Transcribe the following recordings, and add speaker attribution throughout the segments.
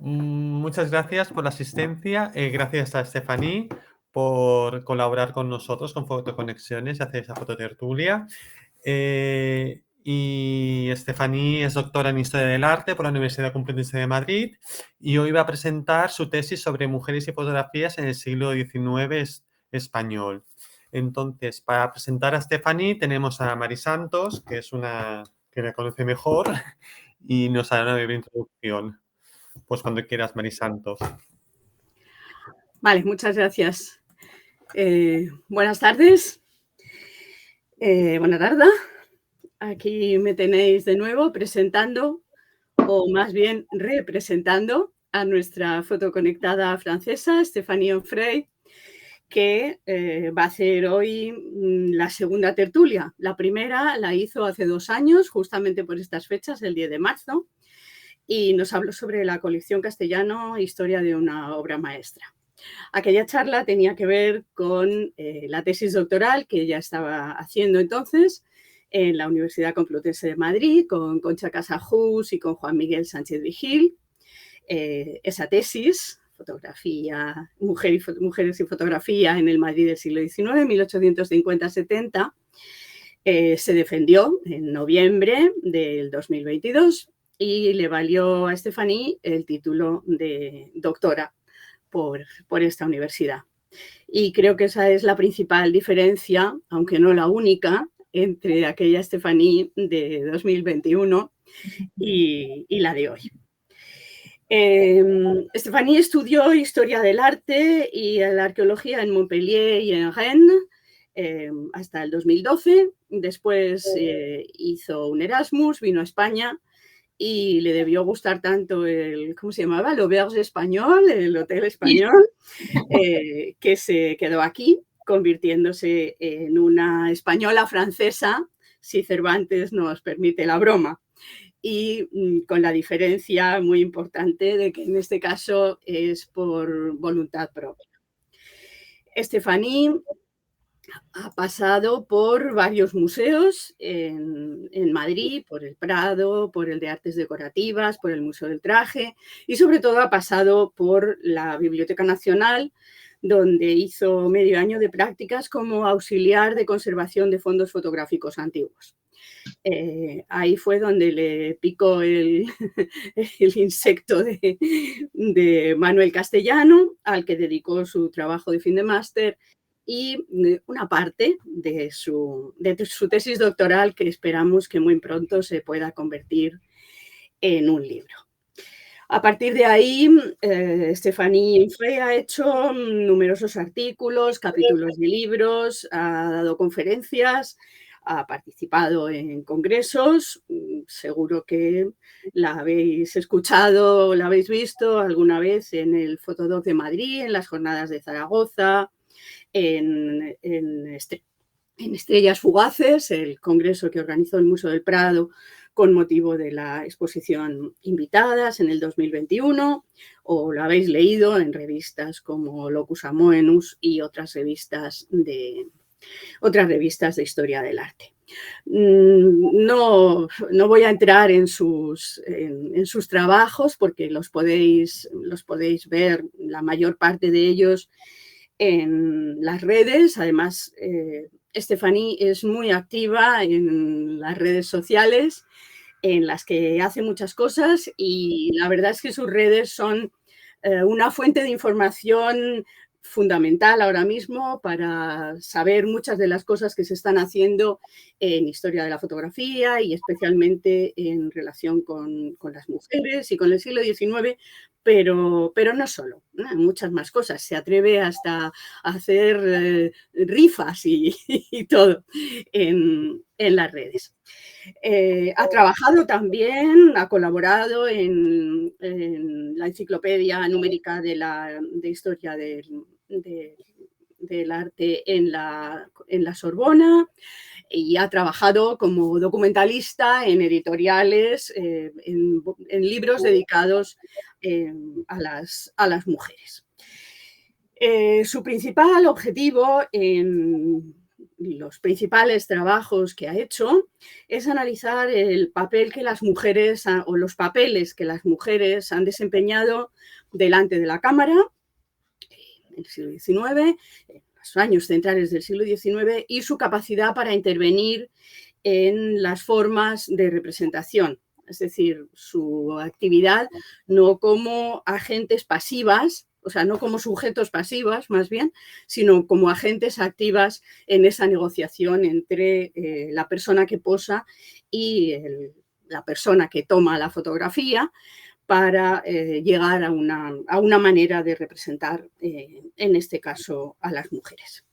Speaker 1: Muchas gracias por la asistencia. Gracias a Stephanie por colaborar con nosotros con Fotoconexiones y hacer esa fototertulia. Y Stephanie es doctora en Historia del Arte por la Universidad Complutense de Madrid y hoy va a presentar su tesis sobre mujeres y fotografías en el siglo XIX español. Entonces, para presentar a Stephanie tenemos a Mari Santos, que es una que la conoce mejor y nos hará una breve introducción. Pues cuando quieras, Mari Santos.
Speaker 2: Vale, muchas gracias. Buenas tardes. Buena tarde. Aquí me tenéis de nuevo presentando, o más bien representando, a nuestra fotoconectada francesa, Stéphanie Onfray, que va a hacer hoy la segunda tertulia. La primera la hizo hace 2 años, justamente por estas fechas, el 10 de marzo, y nos habló sobre la colección castellano Historia de una obra maestra. Aquella charla tenía que ver con la tesis doctoral que ella estaba haciendo entonces en la Universidad Complutense de Madrid con Concha Casajús y con Juan Miguel Sánchez Vigil. Esa tesis, fotografía, mujeres y fotografía en el Madrid del siglo XIX, 1850-70, se defendió en noviembre del 2022 y le valió a Stephanie el título de doctora por esta universidad. Y creo que esa es la principal diferencia, aunque no la única, entre aquella Stephanie de 2021 y la de hoy. Stephanie estudió Historia del Arte y la Arqueología en Montpellier y en Rennes hasta el 2012. Después hizo un Erasmus, vino a España y le debió gustar tanto el, ¿cómo se llamaba? El Auberge español, el hotel español, que se quedó aquí, convirtiéndose en una española francesa, si Cervantes nos permite la broma. Y con la diferencia muy importante de que en este caso es por voluntad propia. Stephanie ha pasado por varios museos en Madrid, por el Prado, por el de Artes Decorativas, por el Museo del Traje y sobre todo ha pasado por la Biblioteca Nacional, donde hizo medio año de prácticas como auxiliar de conservación de fondos fotográficos antiguos. Ahí fue donde le picó el insecto de Manuel Castellano, al que dedicó su trabajo de fin de máster y una parte de su tesis doctoral que esperamos que muy pronto se pueda convertir en un libro. A partir de ahí, Stephanie Onfray ha hecho numerosos artículos, capítulos de libros, ha dado conferencias, ha participado en congresos. Seguro que la habéis escuchado, la habéis visto alguna vez en el Fotodoc de Madrid, en las jornadas de Zaragoza, en Estrellas Fugaces, el congreso que organizó el Museo del Prado con motivo de la exposición Invitadas en el 2021, o lo habéis leído en revistas como Locus Amoenus y otras revistas de historia del arte. No voy a entrar en sus trabajos porque los podéis ver, la mayor parte de ellos, en las redes. Además, Stephanie es muy activa en las redes sociales, en las que hace muchas cosas, y la verdad es que sus redes son una fuente de información fundamental ahora mismo para saber muchas de las cosas que se están haciendo en historia de la fotografía y especialmente en relación con las mujeres y con el siglo XIX, pero no solo, ¿no? Muchas más cosas. Se atreve hasta a hacer rifas y todo en las redes. Ha trabajado también, ha colaborado en la enciclopedia numérica de historia del arte en la Sorbona, y ha trabajado como documentalista en editoriales, en libros dedicados a las mujeres. Su principal objetivo en los principales trabajos que ha hecho es analizar el papel que las mujeres o los papeles que las mujeres han desempeñado delante de la cámara en el siglo XIX, en los años centrales del siglo XIX, y su capacidad para intervenir en las formas de representación, es decir, su actividad no como agentes pasivas, o sea, no como sujetos pasivas más bien, sino como agentes activas en esa negociación entre la persona que posa y la persona que toma la fotografía para llegar a una manera de representar, en este caso, a las mujeres.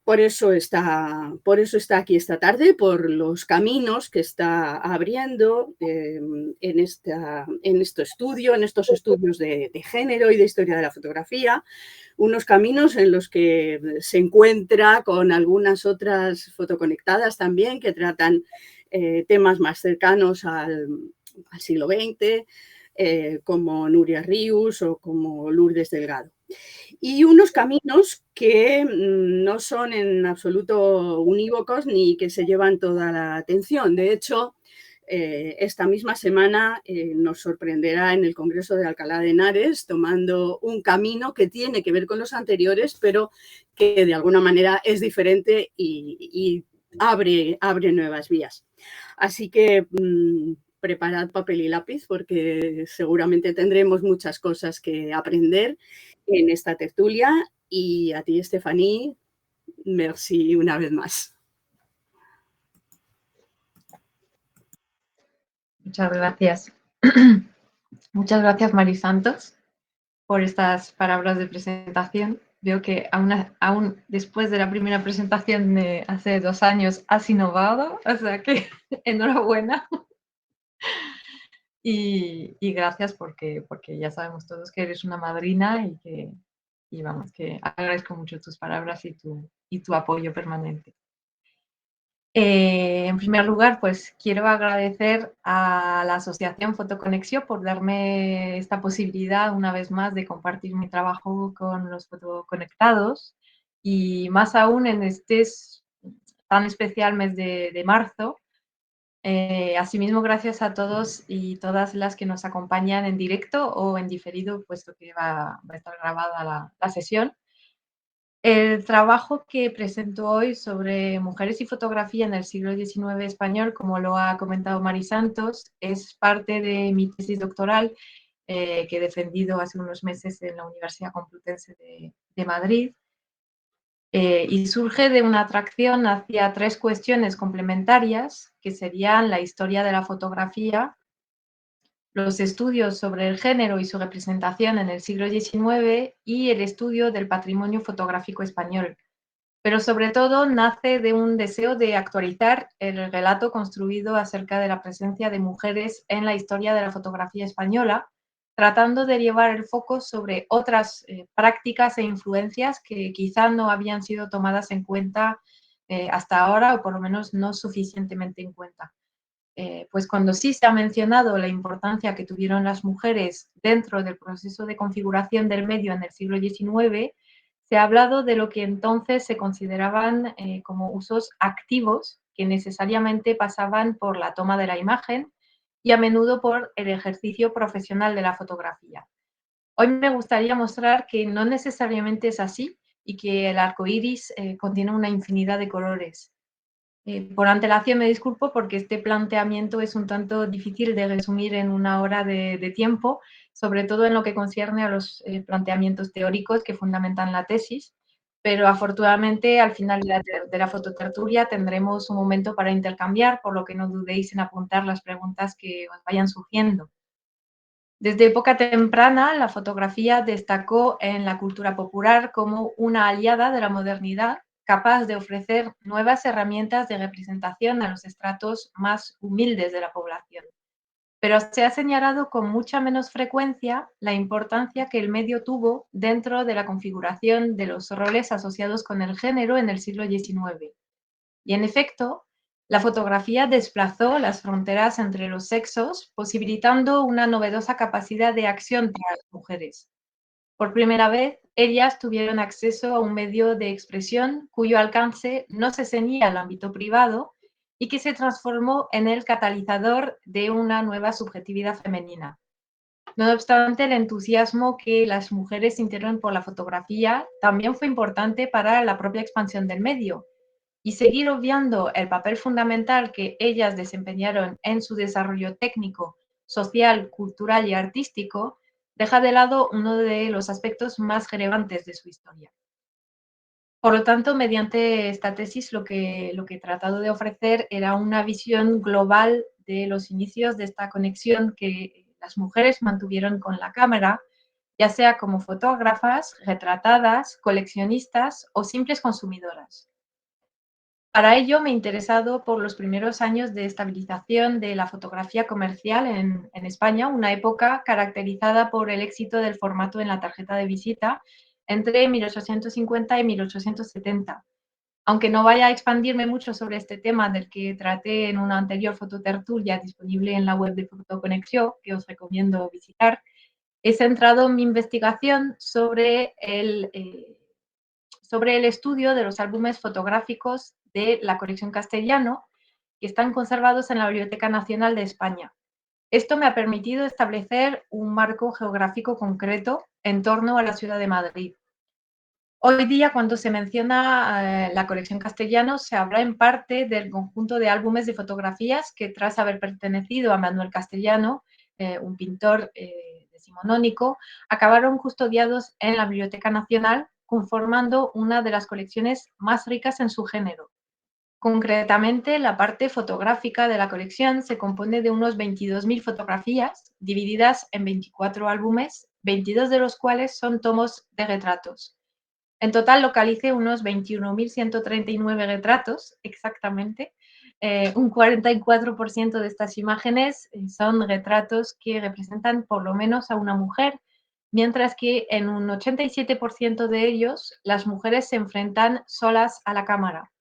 Speaker 2: Por eso está aquí esta tarde, por los caminos que está abriendo en estos estudios de género y de historia de la fotografía, unos caminos en los que se encuentra con algunas otras fotoconectadas también que tratan temas más cercanos al siglo XX, como Nuria Rius o como Lourdes Delgado. Y unos caminos que no son en absoluto unívocos ni que se llevan toda la atención. De hecho, esta misma semana nos sorprenderá en el Congreso de Alcalá de Henares tomando un camino que tiene que ver con los anteriores, pero que de alguna manera es diferente y abre nuevas vías. Así que preparad papel y lápiz porque seguramente tendremos muchas cosas que aprender en esta tertulia. Y a ti, Estefaní, merci una vez más.
Speaker 3: Muchas gracias. Muchas gracias, Mari Santos, por estas palabras de presentación. Veo que aún después de la primera presentación de hace 2 años has innovado, o sea que enhorabuena. Y gracias porque ya sabemos todos que eres una madrina y vamos, que agradezco mucho tus palabras y tu apoyo permanente. En primer lugar, pues quiero agradecer a la Asociación Fotoconexió por darme esta posibilidad una vez más de compartir mi trabajo con los fotoconectados y más aún en este tan especial mes de marzo. Asimismo, gracias a todos y todas las que nos acompañan en directo o en diferido, puesto que va a estar grabada la sesión. El trabajo que presento hoy sobre mujeres y fotografía en el siglo XIX español, como lo ha comentado Mari Santos, es parte de mi tesis doctoral que he defendido hace unos meses en la Universidad Complutense de Madrid. Y surge de una atracción hacia 3 cuestiones complementarias, que serían la historia de la fotografía, los estudios sobre el género y su representación en el siglo XIX y el estudio del patrimonio fotográfico español. Pero sobre todo nace de un deseo de actualizar el relato construido acerca de la presencia de mujeres en la historia de la fotografía española, tratando de llevar el foco sobre otras prácticas e influencias que quizá no habían sido tomadas en cuenta hasta ahora, o por lo menos no suficientemente en cuenta. Pues cuando sí se ha mencionado la importancia que tuvieron las mujeres dentro del proceso de configuración del medio en el siglo XIX, se ha hablado de lo que entonces se consideraban como usos activos que necesariamente pasaban por la toma de la imagen y a menudo por el ejercicio profesional de la fotografía. Hoy me gustaría mostrar que no necesariamente es así y que el arco iris contiene una infinidad de colores. Por antelación me disculpo porque este planteamiento es un tanto difícil de resumir en una hora de tiempo, sobre todo en lo que concierne a los planteamientos teóricos que fundamentan la tesis, pero afortunadamente al final de la fototertulia tendremos un momento para intercambiar, por lo que no dudéis en apuntar las preguntas que os vayan surgiendo. Desde época temprana, la fotografía destacó en la cultura popular como una aliada de la modernidad, capaz de ofrecer nuevas herramientas de representación a los estratos más humildes de la población. Pero se ha señalado con mucha menos frecuencia la importancia que el medio tuvo dentro de la configuración de los roles asociados con el género en el siglo XIX. Y en efecto, la fotografía desplazó las fronteras entre los sexos, posibilitando una novedosa capacidad de acción para las mujeres. Por primera vez, ellas tuvieron acceso a un medio de expresión cuyo alcance no se ceñía al ámbito privado y que se transformó en el catalizador de una nueva subjetividad femenina. No obstante, el entusiasmo que las mujeres sintieron por la fotografía también fue importante para la propia expansión del medio, y seguir obviando el papel fundamental que ellas desempeñaron en su desarrollo técnico, social, cultural y artístico, deja de lado uno de los aspectos más relevantes de su historia. Por lo tanto, mediante esta tesis lo que he tratado de ofrecer era una visión global de los inicios de esta conexión que las mujeres mantuvieron con la cámara, ya sea como fotógrafas, retratadas, coleccionistas o simples consumidoras. Para ello me he interesado por los primeros años de estabilización de la fotografía comercial en España, una época caracterizada por el éxito del formato en la tarjeta de visita entre 1850 y 1870. Aunque no vaya a expandirme mucho sobre este tema del que traté en una anterior fototertulia disponible en la web de Fotoconexión, que os recomiendo visitar, he centrado mi investigación sobre el estudio de los álbumes fotográficos de la colección Castellano, que están conservados en la Biblioteca Nacional de España. Esto me ha permitido establecer un marco geográfico concreto en torno a la ciudad de Madrid. Hoy día, cuando se menciona la colección Castellano, se habla en parte del conjunto de álbumes de fotografías que, tras haber pertenecido a Manuel Castellano, un pintor decimonónico, acabaron custodiados en la Biblioteca Nacional, conformando una de las colecciones más ricas en su género. Concretamente, la parte fotográfica de la colección se compone de unos 22.000 fotografías, divididas en 24 álbumes, 22 de los cuales son tomos de retratos. En total localicé unos 21.139 retratos, exactamente. Un 44% de estas imágenes son retratos que representan por lo menos a una mujer, mientras que en un 87% de ellos las mujeres se enfrentan solas a la cámara.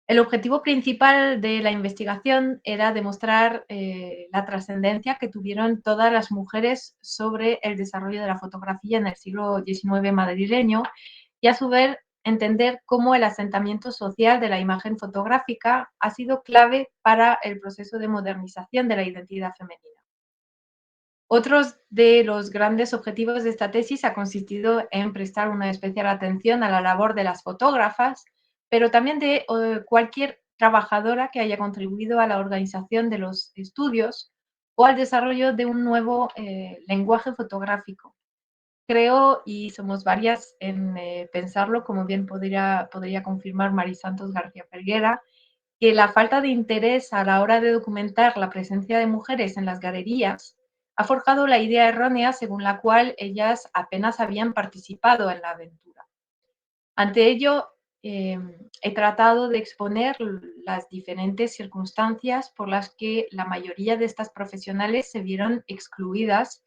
Speaker 3: El objetivo principal de la investigación era demostrar la trascendencia que tuvieron todas las mujeres sobre el desarrollo de la fotografía en el siglo XIX madrileño y, a su vez, entender cómo el asentamiento social de la imagen fotográfica ha sido clave para el proceso de modernización de la identidad femenina. Otros de los grandes objetivos de esta tesis ha consistido en prestar una especial atención a la labor de las fotógrafas, pero también de cualquier trabajadora que haya contribuido a la organización de los estudios o al desarrollo de un nuevo lenguaje fotográfico. Creo, y somos varias en pensarlo, como bien podría confirmar Mari Santos García Ferguera, que la falta de interés a la hora de documentar la presencia de mujeres en las galerías ha forjado la idea errónea según la cual ellas apenas habían participado en la aventura. Ante ello, he tratado de exponer las diferentes circunstancias por las que la mayoría de estas profesionales se vieron excluidas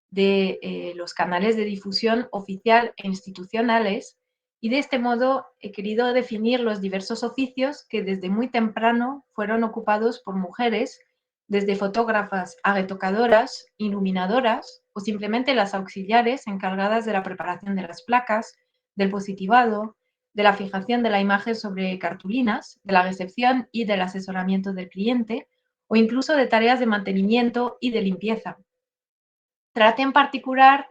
Speaker 3: de los canales de difusión oficial e institucionales, y de este modo he querido definir los diversos oficios que desde muy temprano fueron ocupados por mujeres, desde fotógrafas a retocadoras, iluminadoras o simplemente las auxiliares encargadas de la preparación de las placas, del positivado, de la fijación de la imagen sobre cartulinas, de la recepción y del asesoramiento del cliente, o incluso de tareas de mantenimiento y de limpieza. Traté en particular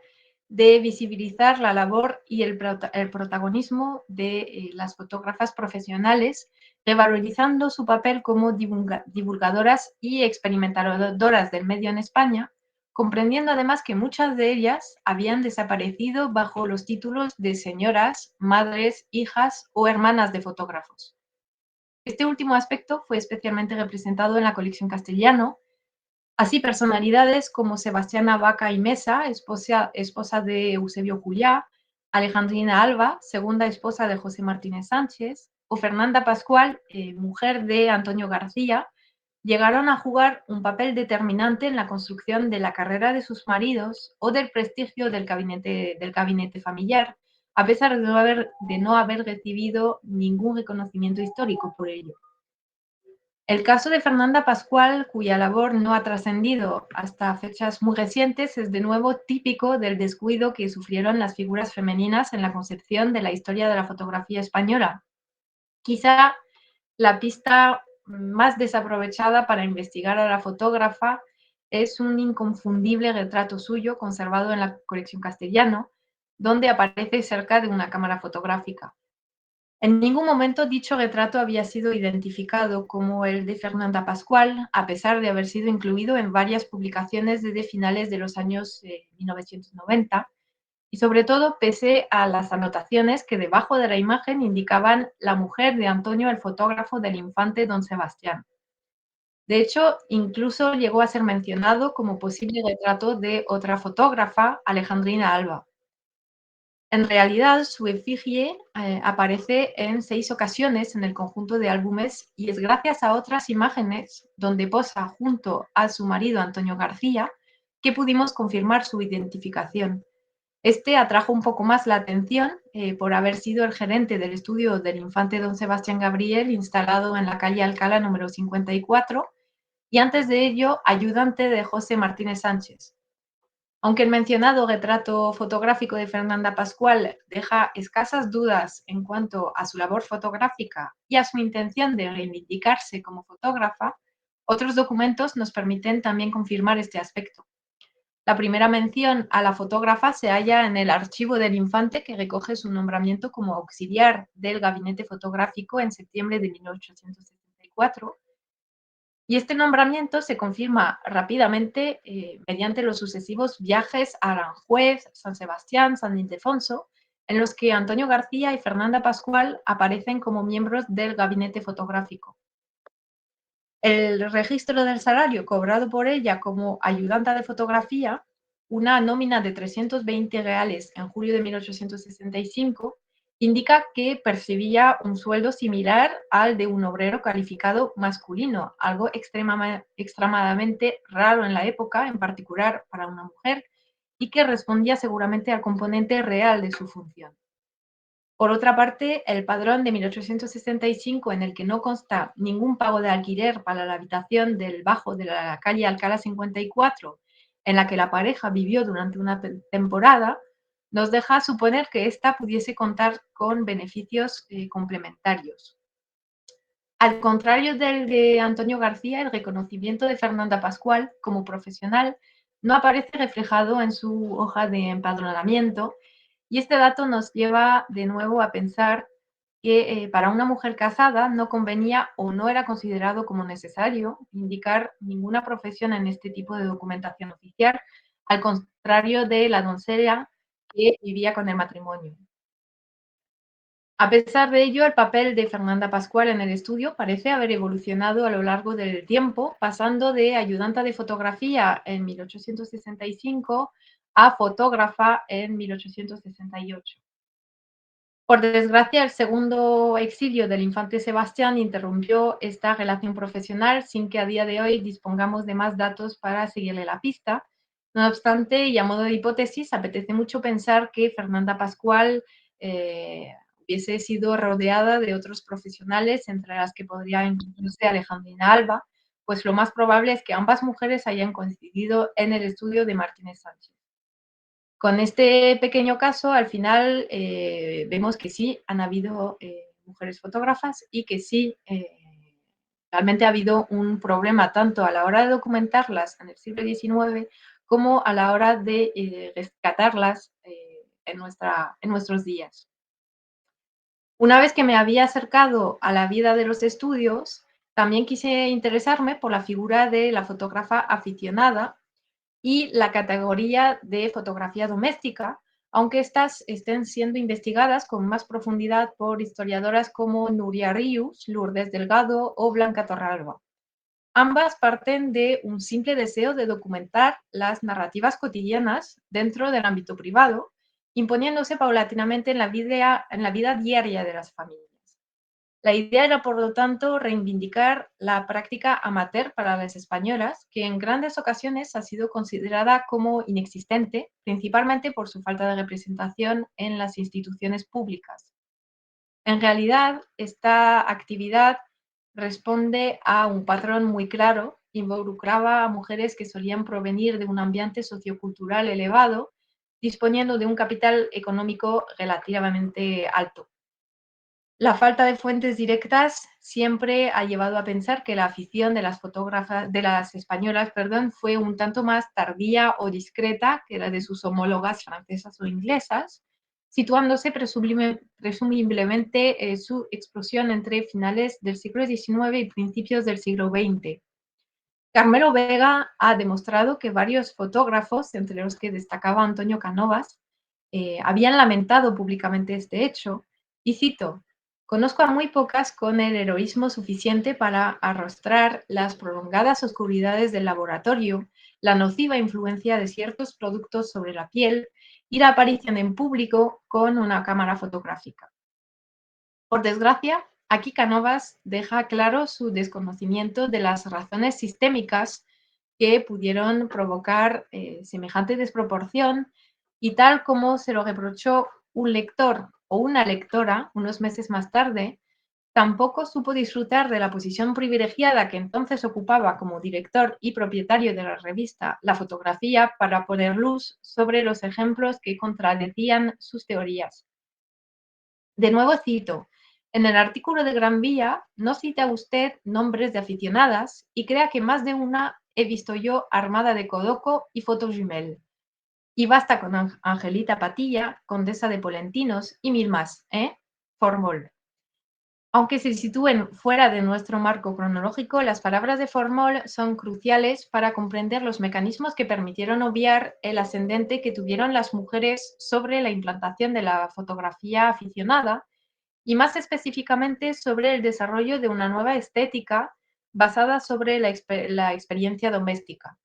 Speaker 3: de visibilizar la labor y el protagonismo de las fotógrafas profesionales, revalorizando su papel como divulgadoras y experimentadoras del medio en España, comprendiendo además que muchas de ellas habían desaparecido bajo los títulos de señoras, madres, hijas o hermanas de fotógrafos. Este último aspecto fue especialmente representado en la colección Castellano. Así, personalidades como Sebastiana Vaca y Mesa, esposa de Eusebio Cullá, Alejandrina Alba, segunda esposa de José Martínez Sánchez, o Fernanda Pascual, mujer de Antonio García, llegaron a jugar un papel determinante en la construcción de la carrera de sus maridos o del prestigio del gabinete familiar, a pesar de no haber recibido ningún reconocimiento histórico por ello. El caso de Fernanda Pascual, cuya labor no ha trascendido hasta fechas muy recientes, es de nuevo típico del descuido que sufrieron las figuras femeninas en la concepción de la historia de la fotografía española. Quizá la pista más desaprovechada para investigar a la fotógrafa es un inconfundible retrato suyo conservado en la colección Castellano, donde aparece cerca de una cámara fotográfica. En ningún momento dicho retrato había sido identificado como el de Fernanda Pascual, a pesar de haber sido incluido en varias publicaciones desde finales de los años 1990, y sobre todo pese a las anotaciones que debajo de la imagen indicaban la mujer de Antonio, el fotógrafo del infante don Sebastián. De hecho, incluso llegó a ser mencionado como posible retrato de otra fotógrafa, Alejandrina Alba. En realidad, su efigie aparece en 6 ocasiones en el conjunto de álbumes y es gracias a otras imágenes donde posa junto a su marido Antonio García que pudimos confirmar su identificación. Este atrajo un poco más la atención por haber sido el gerente del estudio del infante don Sebastián Gabriel, instalado en la calle Alcalá número 54, y antes de ello ayudante de José Martínez Sánchez. Aunque el mencionado retrato fotográfico de Fernanda Pascual deja escasas dudas en cuanto a su labor fotográfica y a su intención de reivindicarse como fotógrafa, otros documentos nos permiten también confirmar este aspecto. La primera mención a la fotógrafa se halla en el archivo del infante, que recoge su nombramiento como auxiliar del gabinete fotográfico en septiembre de 1874. Y este nombramiento se confirma rápidamente mediante los sucesivos viajes a Aranjuez, San Sebastián, San Ildefonso, en los que Antonio García y Fernanda Pascual aparecen como miembros del gabinete fotográfico. El registro del salario cobrado por ella como ayudanta de fotografía, una nómina de 320 reales en julio de 1865, indica que percibía un sueldo similar al de un obrero calificado masculino, algo extremadamente raro en la época, en particular para una mujer, y que respondía seguramente al componente real de su función. Por otra parte, el padrón de 1865, en el que no consta ningún pago de alquiler para la habitación del bajo de la calle Alcalá 54, en la que la pareja vivió durante una temporada, nos deja suponer que ésta pudiese contar con beneficios complementarios. Al contrario del de Antonio García, el reconocimiento de Fernanda Pascual como profesional no aparece reflejado en su hoja de empadronamiento, y este dato nos lleva de nuevo a pensar que para una mujer casada no convenía o no era considerado como necesario indicar ninguna profesión en este tipo de documentación oficial, al contrario de la doncella que vivía con el matrimonio. A pesar de ello, el papel de Fernanda Pascual en el estudio parece haber evolucionado a lo largo del tiempo, pasando de ayudanta de fotografía en 1865 a fotógrafa en 1868. Por desgracia, el segundo exilio del infante Sebastián interrumpió esta relación profesional sin que a día de hoy dispongamos de más datos para seguirle la pista. No obstante, y a modo de hipótesis, apetece mucho pensar que Fernanda Pascual hubiese sido rodeada de otros profesionales, entre las que podría incluirse Alejandrina Alba, pues lo más probable es que ambas mujeres hayan coincidido en el estudio de Martínez Sánchez. Con este pequeño caso, al final vemos que sí han habido mujeres fotógrafas y que sí realmente ha habido un problema tanto a la hora de documentarlas en el siglo XIX como a la hora de rescatarlas en nuestros días. Una vez que me había acercado a la vida de los estudios, también quise interesarme por la figura de la fotógrafa aficionada y la categoría de fotografía doméstica, aunque estas estén siendo investigadas con más profundidad por historiadoras como Nuria Ríos, Lourdes Delgado o Blanca Torralba. Ambas parten de un simple deseo de documentar las narrativas cotidianas dentro del ámbito privado, imponiéndose paulatinamente en la vida diaria de las familias. La idea era, por lo tanto, reivindicar la práctica amateur para las españolas, que en grandes ocasiones ha sido considerada como inexistente, principalmente por su falta de representación en las instituciones públicas. En realidad, esta actividad responde a un patrón muy claro, involucraba a mujeres que solían provenir de un ambiente sociocultural elevado, disponiendo de un capital económico relativamente alto. La falta de fuentes directas siempre ha llevado a pensar que la afición de las fotógrafas, de las españolas, perdón, fue un tanto más tardía o discreta que la de sus homólogas francesas o inglesas, situándose presumiblemente su explosión entre finales del siglo XIX y principios del siglo XX. Carmelo Vega ha demostrado que varios fotógrafos, entre los que destacaba Antonio Canovas, habían lamentado públicamente este hecho, y cito: "Conozco a muy pocas con el heroísmo suficiente para arrostrar las prolongadas oscuridades del laboratorio, la nociva influencia de ciertos productos sobre la piel y la aparición en público con una cámara fotográfica". Por desgracia, aquí Canovas deja claro su desconocimiento de las razones sistémicas que pudieron provocar semejante desproporción, y tal como se lo reprochó un lector o una lectora unos meses más tarde, tampoco supo disfrutar de la posición privilegiada que entonces ocupaba como director y propietario de la revista La Fotografía para poner luz sobre los ejemplos que contradecían sus teorías. De nuevo cito: "En el artículo de Gran Vía no cita usted nombres de aficionadas y crea que más de una he visto yo armada de codoco y fotojumel. Y basta con Angelita Patilla, condesa de Polentinos y mil más, ¿eh? Formol". Aunque se sitúen fuera de nuestro marco cronológico, las palabras de Formol son cruciales para comprender los mecanismos que permitieron obviar el ascendente que tuvieron las mujeres sobre la implantación de la fotografía aficionada, y más específicamente sobre el desarrollo de una nueva estética basada sobre la experiencia doméstica.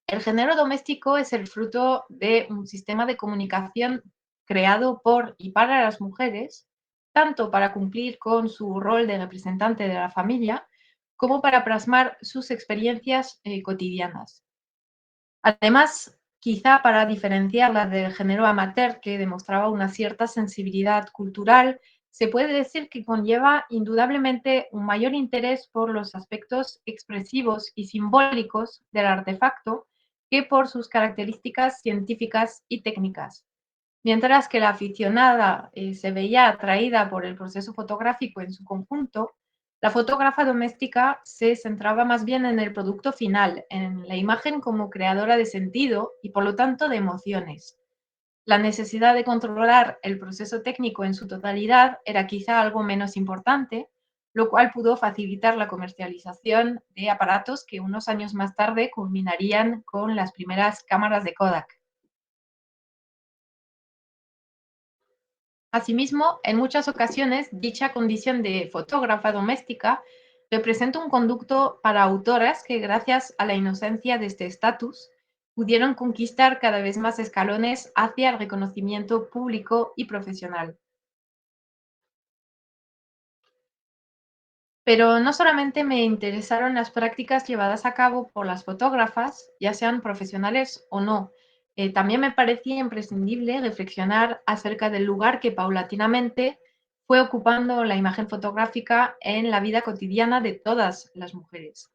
Speaker 3: El género doméstico es el fruto de un sistema de comunicación creado por y para las mujeres, tanto para cumplir con su rol de representante de la familia, como para plasmar sus experiencias cotidianas. Además, quizá para diferenciarla del género amateur, que demostraba una cierta sensibilidad cultural, se puede decir que conlleva indudablemente un mayor interés por los aspectos expresivos y simbólicos del artefacto que por sus características científicas y técnicas. Mientras que la aficionada se veía atraída por el proceso fotográfico en su conjunto, la fotógrafa doméstica se centraba más bien en el producto final, en la imagen como creadora de sentido y por lo tanto de emociones. La necesidad de controlar el proceso técnico en su totalidad era quizá algo menos importante, lo cual pudo facilitar la comercialización de aparatos que unos años más tarde culminarían con las primeras cámaras de Kodak. Asimismo, en muchas ocasiones, dicha condición de fotógrafa doméstica representa un conducto para autoras que, gracias a la inocencia de este estatus, pudieron conquistar cada vez más escalones hacia el reconocimiento público y profesional. Pero no solamente me interesaron las prácticas llevadas a cabo por las fotógrafas, ya sean profesionales o no. También me parecía imprescindible reflexionar acerca del lugar que paulatinamente fue ocupando la imagen fotográfica en la vida cotidiana de todas las mujeres.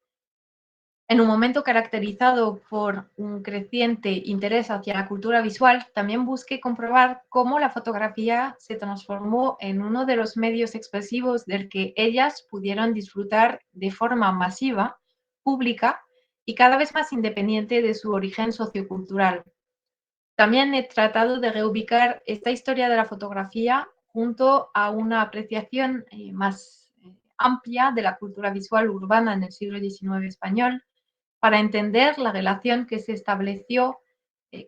Speaker 3: En un momento caracterizado por un creciente interés hacia la cultura visual, también busqué comprobar cómo la fotografía se transformó en uno de los medios expresivos del que ellas pudieron disfrutar de forma masiva, pública y cada vez más independiente de su origen sociocultural. También he tratado de reubicar esta historia de la fotografía junto a una apreciación más amplia de la cultura visual urbana en el siglo XIX español, para entender la relación que se estableció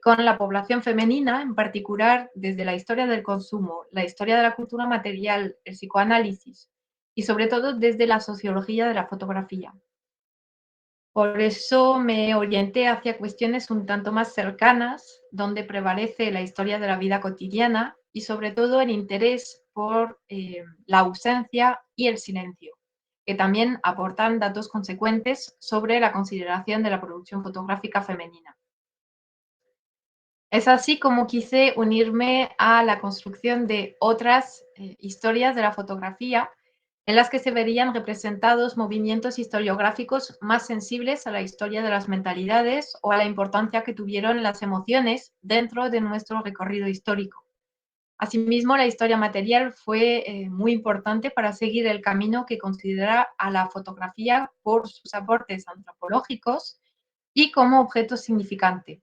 Speaker 3: con la población femenina, en particular desde la historia del consumo, la historia de la cultura material, el psicoanálisis y sobre todo desde la sociología de la fotografía. Por eso me orienté hacia cuestiones un tanto más cercanas, donde prevalece la historia de la vida cotidiana y sobre todo el interés por la ausencia y el silencio, que también aportan datos consecuentes sobre la consideración de la producción fotográfica femenina. Es así como quise unirme a la construcción de otras historias de la fotografía en las que se verían representados movimientos historiográficos más sensibles a la historia de las mentalidades o a la importancia que tuvieron las emociones dentro de nuestro recorrido histórico. Asimismo, la historia material fue muy importante para seguir el camino que considera a la fotografía por sus aportes antropológicos y como objeto significante.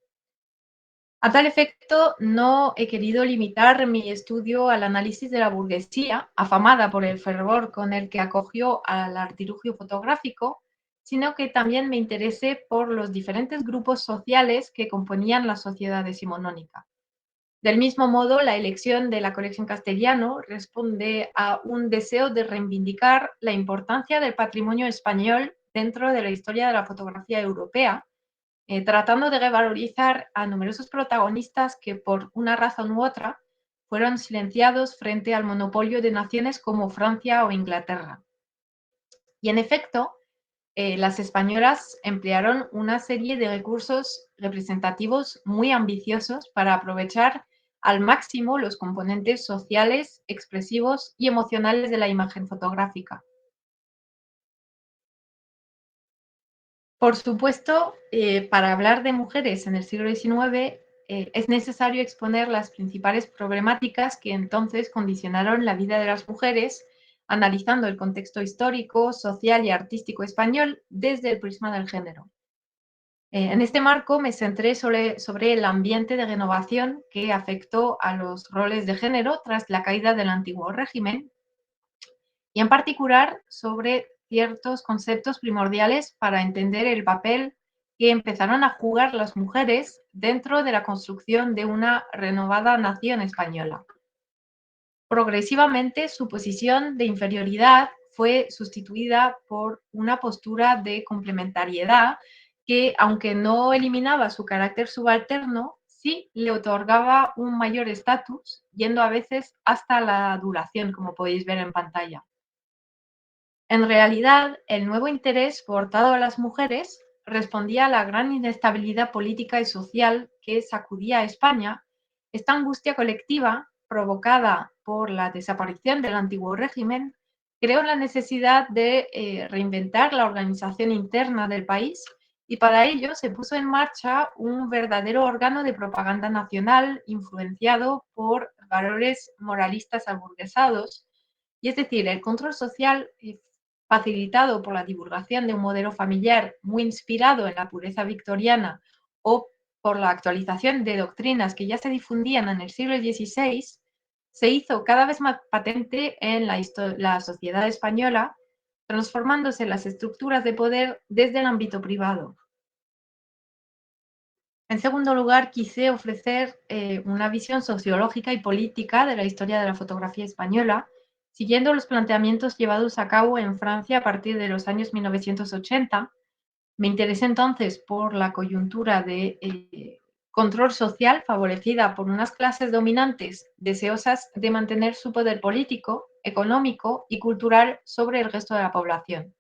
Speaker 3: A tal efecto, no he querido limitar mi estudio al análisis de la burguesía, afamada por el fervor con el que acogió al artilugio fotográfico, sino que también me interesé por los diferentes grupos sociales que componían la sociedad decimonónica. Del mismo modo, la elección de la colección Castellano responde a un deseo de reivindicar la importancia del patrimonio español dentro de la historia de la fotografía europea, tratando de revalorizar a numerosos protagonistas que por una razón u otra fueron silenciados frente al monopolio de naciones como Francia o Inglaterra. Y en efecto, las españolas emplearon una serie de recursos representativos muy ambiciosos para aprovechar al máximo los componentes sociales, expresivos y emocionales de la imagen fotográfica. Por supuesto, para hablar de mujeres en el siglo XIX, es necesario exponer las principales problemáticas que entonces condicionaron la vida de las mujeres, analizando el contexto histórico, social y artístico español desde el prisma del género. En este marco me centré sobre el ambiente de renovación que afectó a los roles de género tras la caída del antiguo régimen y en particular sobre ciertos conceptos primordiales para entender el papel que empezaron a jugar las mujeres dentro de la construcción de una renovada nación española. Progresivamente, su posición de inferioridad fue sustituida por una postura de complementariedad que, aunque no eliminaba su carácter subalterno, sí le otorgaba un mayor estatus, yendo a veces hasta la adulación, como podéis ver en pantalla. En realidad, el nuevo interés portado a las mujeres respondía a la gran inestabilidad política y social que sacudía a España, esta angustia colectiva provocada por la desaparición del antiguo régimen, creó la necesidad de reinventar la organización interna del país y para ello se puso en marcha un verdadero órgano de propaganda nacional influenciado por valores moralistas aburguesados, y es decir, el control social facilitado por la divulgación de un modelo familiar muy inspirado en la pureza victoriana o por la actualización de doctrinas que ya se difundían en el siglo XVI, se hizo cada vez más patente en la sociedad española, transformándose las estructuras de poder desde el ámbito privado. En segundo lugar, quise ofrecer una visión sociológica y política de la historia de la fotografía española, siguiendo los planteamientos llevados a cabo en Francia a partir de los años 1980. Me interesé entonces por la coyuntura de control social favorecida por unas clases dominantes deseosas de mantener su poder político, económico y cultural sobre el resto de la población.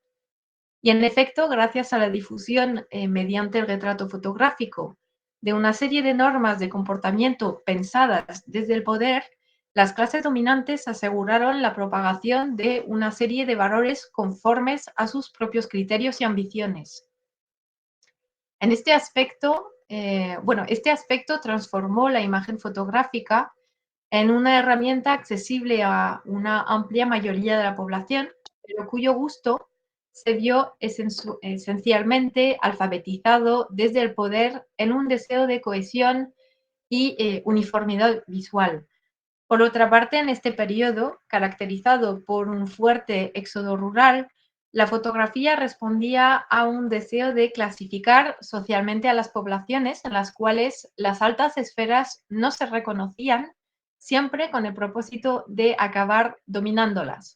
Speaker 3: Y en efecto, gracias a la difusión mediante el retrato fotográfico de una serie de normas de comportamiento pensadas desde el poder, las clases dominantes aseguraron la propagación de una serie de valores conformes a sus propios criterios y ambiciones. En este aspecto, este aspecto transformó la imagen fotográfica en una herramienta accesible a una amplia mayoría de la población, pero cuyo gusto se vio esencialmente alfabetizado desde el poder en un deseo de cohesión y uniformidad visual. Por otra parte, en este periodo, caracterizado por un fuerte éxodo rural, la fotografía respondía a un deseo de clasificar socialmente a las poblaciones en las cuales las altas esferas no se reconocían, siempre con el propósito de acabar dominándolas.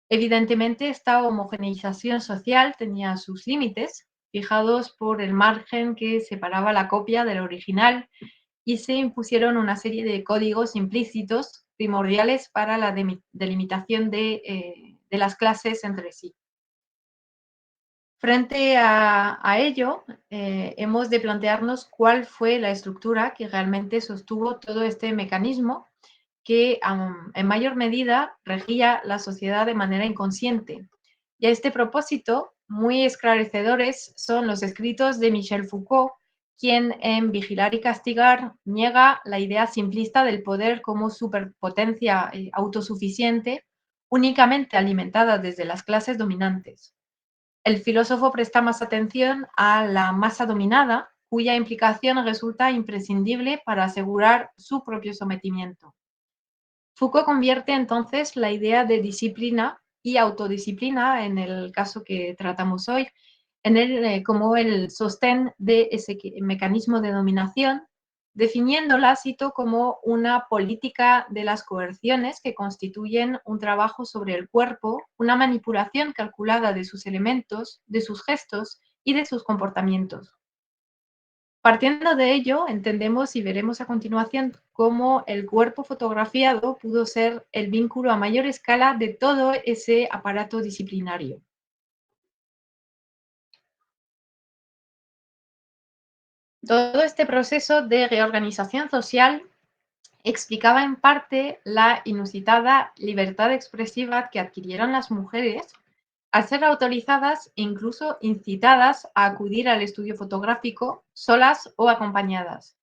Speaker 3: Evidentemente, esta homogeneización social tenía sus límites, fijados por el margen que separaba la copia del original, y se impusieron una serie de códigos implícitos primordiales para la delimitación de las clases entre sí. Frente a ello, hemos de plantearnos cuál fue la estructura que realmente sostuvo todo este mecanismo, que en mayor medida regía la sociedad de manera inconsciente. Y a este propósito, muy esclarecedores son los escritos de Michel Foucault, quien en Vigilar y castigar niega la idea simplista del poder como superpotencia autosuficiente, únicamente alimentada desde las clases dominantes. El filósofo presta más atención a la masa dominada, cuya implicación resulta imprescindible para asegurar su propio sometimiento. Foucault convierte entonces la idea de disciplina y autodisciplina, en el caso que tratamos hoy, como el sostén de ese mecanismo de dominación, definiéndola, cito, como una política de las coerciones que constituyen un trabajo sobre el cuerpo, una manipulación calculada de sus elementos, de sus gestos y de sus comportamientos. Partiendo de ello, entendemos y veremos a continuación cómo el cuerpo fotografiado pudo ser el vínculo a mayor escala de todo ese aparato disciplinario. Todo este proceso de reorganización social explicaba en parte la inusitada libertad expresiva que adquirieron las mujeres al ser autorizadas e incluso incitadas a acudir al estudio fotográfico solas o acompañadas.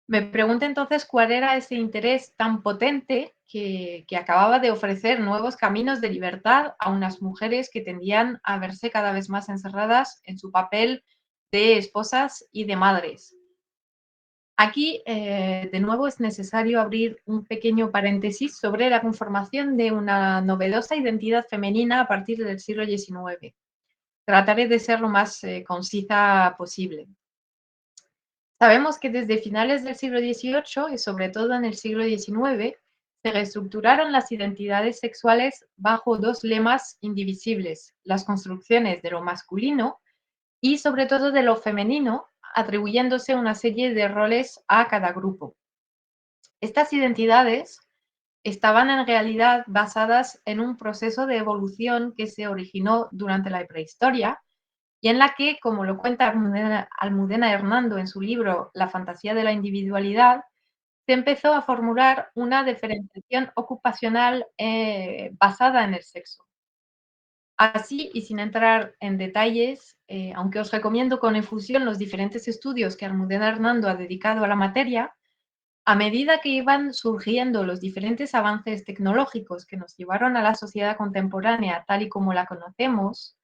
Speaker 3: Me pregunto entonces cuál era ese interés tan potente que acababa de ofrecer nuevos caminos de libertad a unas mujeres que tendían a verse cada vez más encerradas en su papel de esposas y de madres. Aquí, de nuevo, es necesario abrir un pequeño paréntesis sobre la conformación de una novedosa identidad femenina a partir del siglo XIX. Trataré de ser lo más concisa posible. Sabemos que desde finales del siglo XVIII y sobre todo en el siglo XIX se reestructuraron las identidades sexuales bajo dos lemas indivisibles: las construcciones de lo masculino y sobre todo de lo femenino, atribuyéndose una serie de roles a cada grupo. Estas identidades estaban en realidad basadas en un proceso de evolución que se originó durante la prehistoria y en la que, como lo cuenta Almudena Hernando en su libro La fantasía de la individualidad, se empezó a formular una diferenciación ocupacional basada en el sexo. Así, y sin entrar en detalles, aunque os recomiendo con efusión los diferentes estudios que Almudena Hernando ha dedicado a la materia, a medida que iban surgiendo los diferentes avances tecnológicos que nos llevaron a la sociedad contemporánea tal y como la conocemos,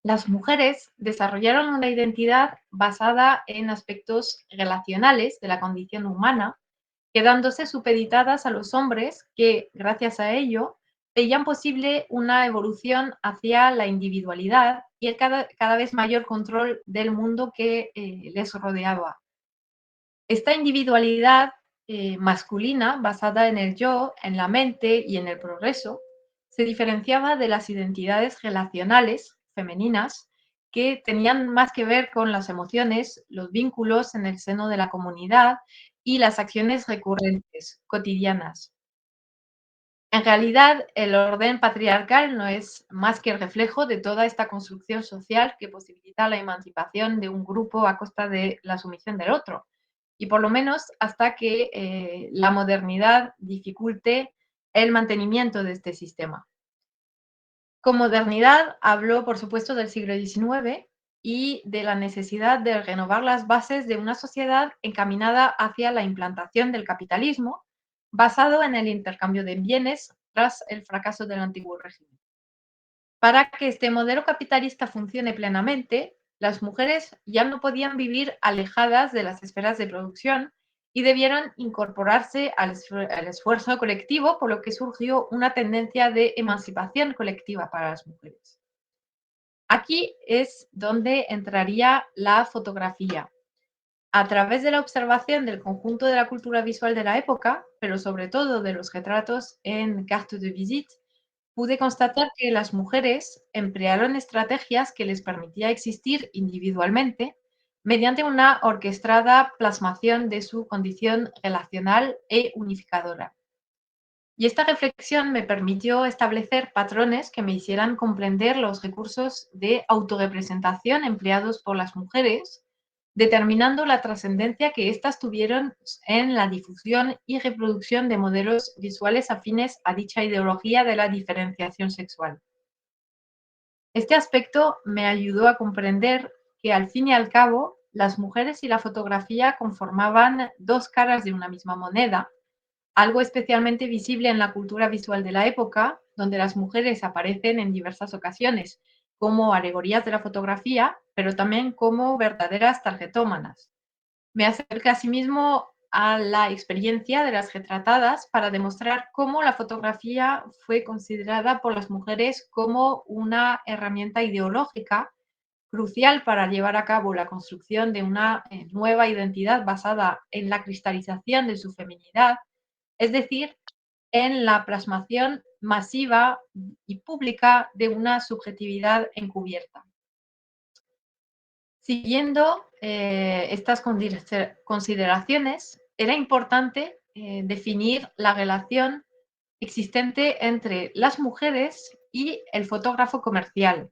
Speaker 3: las mujeres desarrollaron una identidad basada en aspectos relacionales de la condición humana, quedándose supeditadas a los hombres que, gracias a ello, veían posible una evolución hacia la individualidad y el cada vez mayor control del mundo que les rodeaba. Esta individualidad masculina, basada en el yo, en la mente y en el progreso, se diferenciaba de las identidades relacionales femeninas que tenían más que ver con las emociones, los vínculos en el seno de la comunidad y las acciones recurrentes, cotidianas. En realidad, el orden patriarcal no es más que el reflejo de toda esta construcción social que posibilita la emancipación de un grupo a costa de la sumisión del otro, y por lo menos hasta que la modernidad dificulte el mantenimiento de este sistema. Con modernidad hablo, por supuesto, del siglo XIX y de la necesidad de renovar las bases de una sociedad encaminada hacia la implantación del capitalismo, basado en el intercambio de bienes tras el fracaso del antiguo régimen. Para que este modelo capitalista funcione plenamente, las mujeres ya no podían vivir alejadas de las esferas de producción y debieron incorporarse al esfuerzo colectivo, por lo que surgió una tendencia de emancipación colectiva para las mujeres. Aquí es donde entraría la fotografía. A través de la observación del conjunto de la cultura visual de la época, pero sobre todo de los retratos en carte de visite, pude constatar que las mujeres emplearon estrategias que les permitía existir individualmente mediante una orquestada plasmación de su condición relacional e unificadora. Y esta reflexión me permitió establecer patrones que me hicieran comprender los recursos de autorrepresentación empleados por las mujeres, determinando la trascendencia que éstas tuvieron en la difusión y reproducción de modelos visuales afines a dicha ideología de la diferenciación sexual. Este aspecto me ayudó a comprender que, al fin y al cabo, las mujeres y la fotografía conformaban dos caras de una misma moneda, algo especialmente visible en la cultura visual de la época, donde las mujeres aparecen en diversas ocasiones como alegorías de la fotografía, pero también como verdaderas tarjetómanas. Me acerca asimismo a la experiencia de las retratadas para demostrar cómo la fotografía fue considerada por las mujeres como una herramienta ideológica crucial para llevar a cabo la construcción de una nueva identidad basada en la cristalización de su feminidad, es decir, en la plasmación masiva y pública de una subjetividad encubierta. Siguiendo estas consideraciones, era importante definir la relación existente entre las mujeres y el fotógrafo comercial,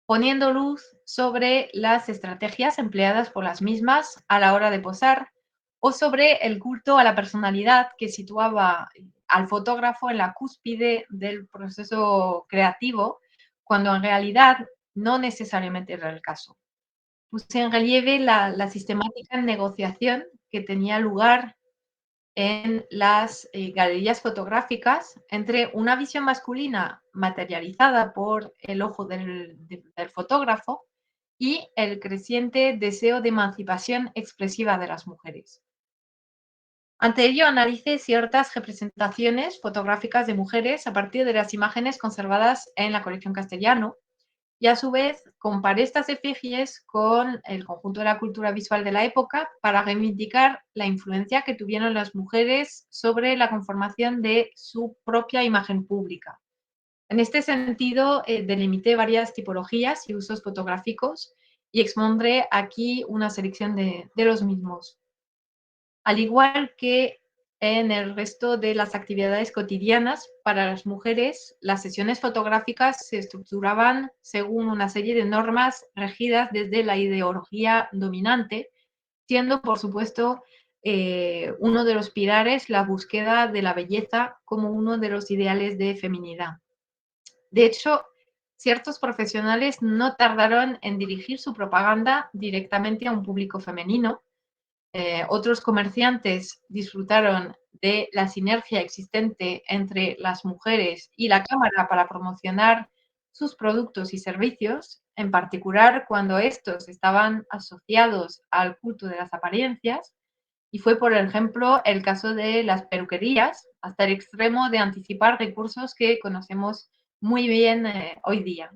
Speaker 3: poniendo luz sobre las estrategias empleadas por las mismas a la hora de posar o sobre el culto a la personalidad que situaba al fotógrafo en la cúspide del proceso creativo, cuando en realidad no necesariamente era el caso. Puse en relieve la sistemática negociación que tenía lugar en las galerías fotográficas entre una visión masculina materializada por el ojo del fotógrafo y el creciente deseo de emancipación expresiva de las mujeres. Ante ello, analicé ciertas representaciones fotográficas de mujeres a partir de las imágenes conservadas en la colección Castellano, y a su vez comparé estas efigies con el conjunto de la cultura visual de la época para reivindicar la influencia que tuvieron las mujeres sobre la conformación de su propia imagen pública. En este sentido, delimité varias tipologías y usos fotográficos y expondré aquí una selección de los mismos. Al igual que en el resto de las actividades cotidianas, para las mujeres, las sesiones fotográficas se estructuraban según una serie de normas regidas desde la ideología dominante, siendo, por supuesto, uno de los pilares la búsqueda de la belleza como uno de los ideales de feminidad. De hecho, ciertos profesionales no tardaron en dirigir su propaganda directamente a un público femenino. Otros comerciantes disfrutaron de la sinergia existente entre las mujeres y la cámara para promocionar sus productos y servicios, en particular cuando estos estaban asociados al culto de las apariencias, y fue, por ejemplo, el caso de las peluquerías, hasta el extremo de anticipar recursos que conocemos muy bien hoy día.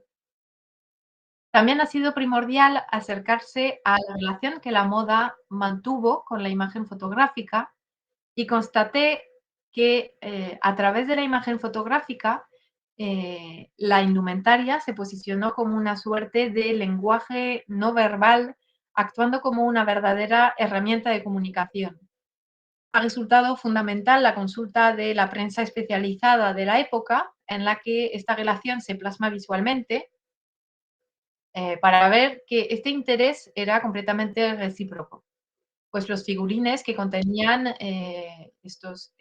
Speaker 3: También ha sido primordial acercarse a la relación que la moda mantuvo con la imagen fotográfica, y constaté que a través de la imagen fotográfica, la indumentaria se posicionó como una suerte de lenguaje no verbal, actuando como una verdadera herramienta de comunicación. Ha resultado fundamental la consulta de la prensa especializada de la época, en la que esta relación se plasma visualmente, para ver que este interés era completamente recíproco, pues los figurines que contenían estas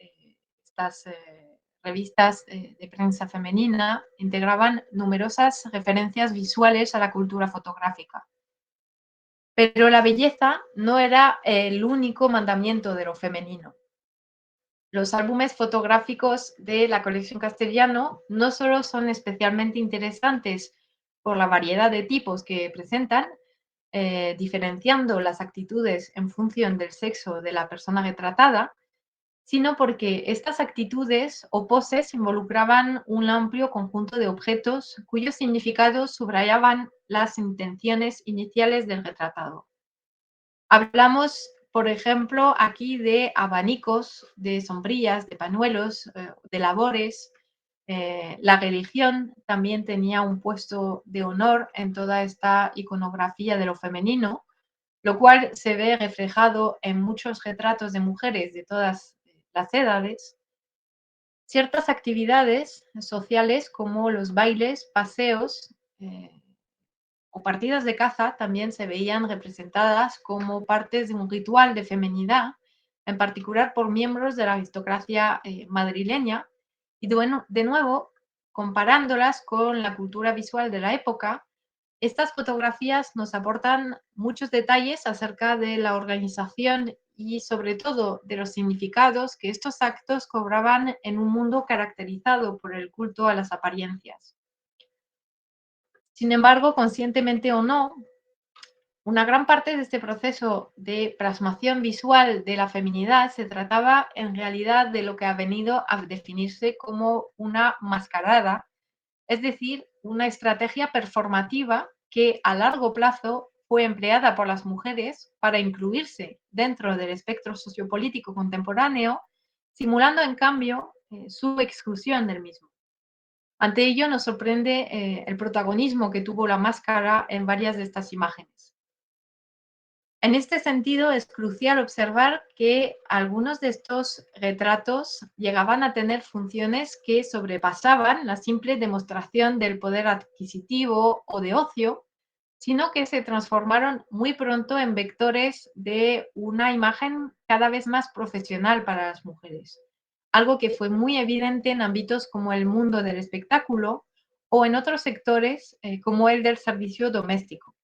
Speaker 3: revistas de prensa femenina integraban numerosas referencias visuales a la cultura fotográfica. Pero la belleza no era el único mandamiento de lo femenino. Los álbumes fotográficos de la colección Castellano no solo son especialmente interesantes por la variedad de tipos que presentan, diferenciando las actitudes en función del sexo de la persona retratada, sino porque estas actitudes o poses involucraban un amplio conjunto de objetos cuyos significados subrayaban las intenciones iniciales del retratado. Hablamos, por ejemplo, aquí de abanicos, de sombrillas, de pañuelos, de labores. La religión también tenía un puesto de honor en toda esta iconografía de lo femenino, lo cual se ve reflejado en muchos retratos de mujeres de todas las edades. Ciertas actividades sociales como los bailes, paseos, o partidas de caza también se veían representadas como partes de un ritual de feminidad, en particular por miembros de la aristocracia madrileña, y de nuevo, comparándolas con la cultura visual de la época, estas fotografías nos aportan muchos detalles acerca de la organización y sobre todo de los significados que estos actos cobraban en un mundo caracterizado por el culto a las apariencias. Sin embargo, conscientemente o no, una gran parte de este proceso de plasmación visual de la feminidad se trataba en realidad de lo que ha venido a definirse como una mascarada, es decir, una estrategia performativa que a largo plazo fue empleada por las mujeres para incluirse dentro del espectro sociopolítico contemporáneo, simulando en cambio su exclusión del mismo. Ante ello nos sorprende el protagonismo que tuvo la máscara en varias de estas imágenes. En este sentido, es crucial observar que algunos de estos retratos llegaban a tener funciones que sobrepasaban la simple demostración del poder adquisitivo o de ocio, sino que se transformaron muy pronto en vectores de una imagen cada vez más profesional para las mujeres, algo que fue muy evidente en ámbitos como el mundo del espectáculo o en otros sectores como el del servicio doméstico.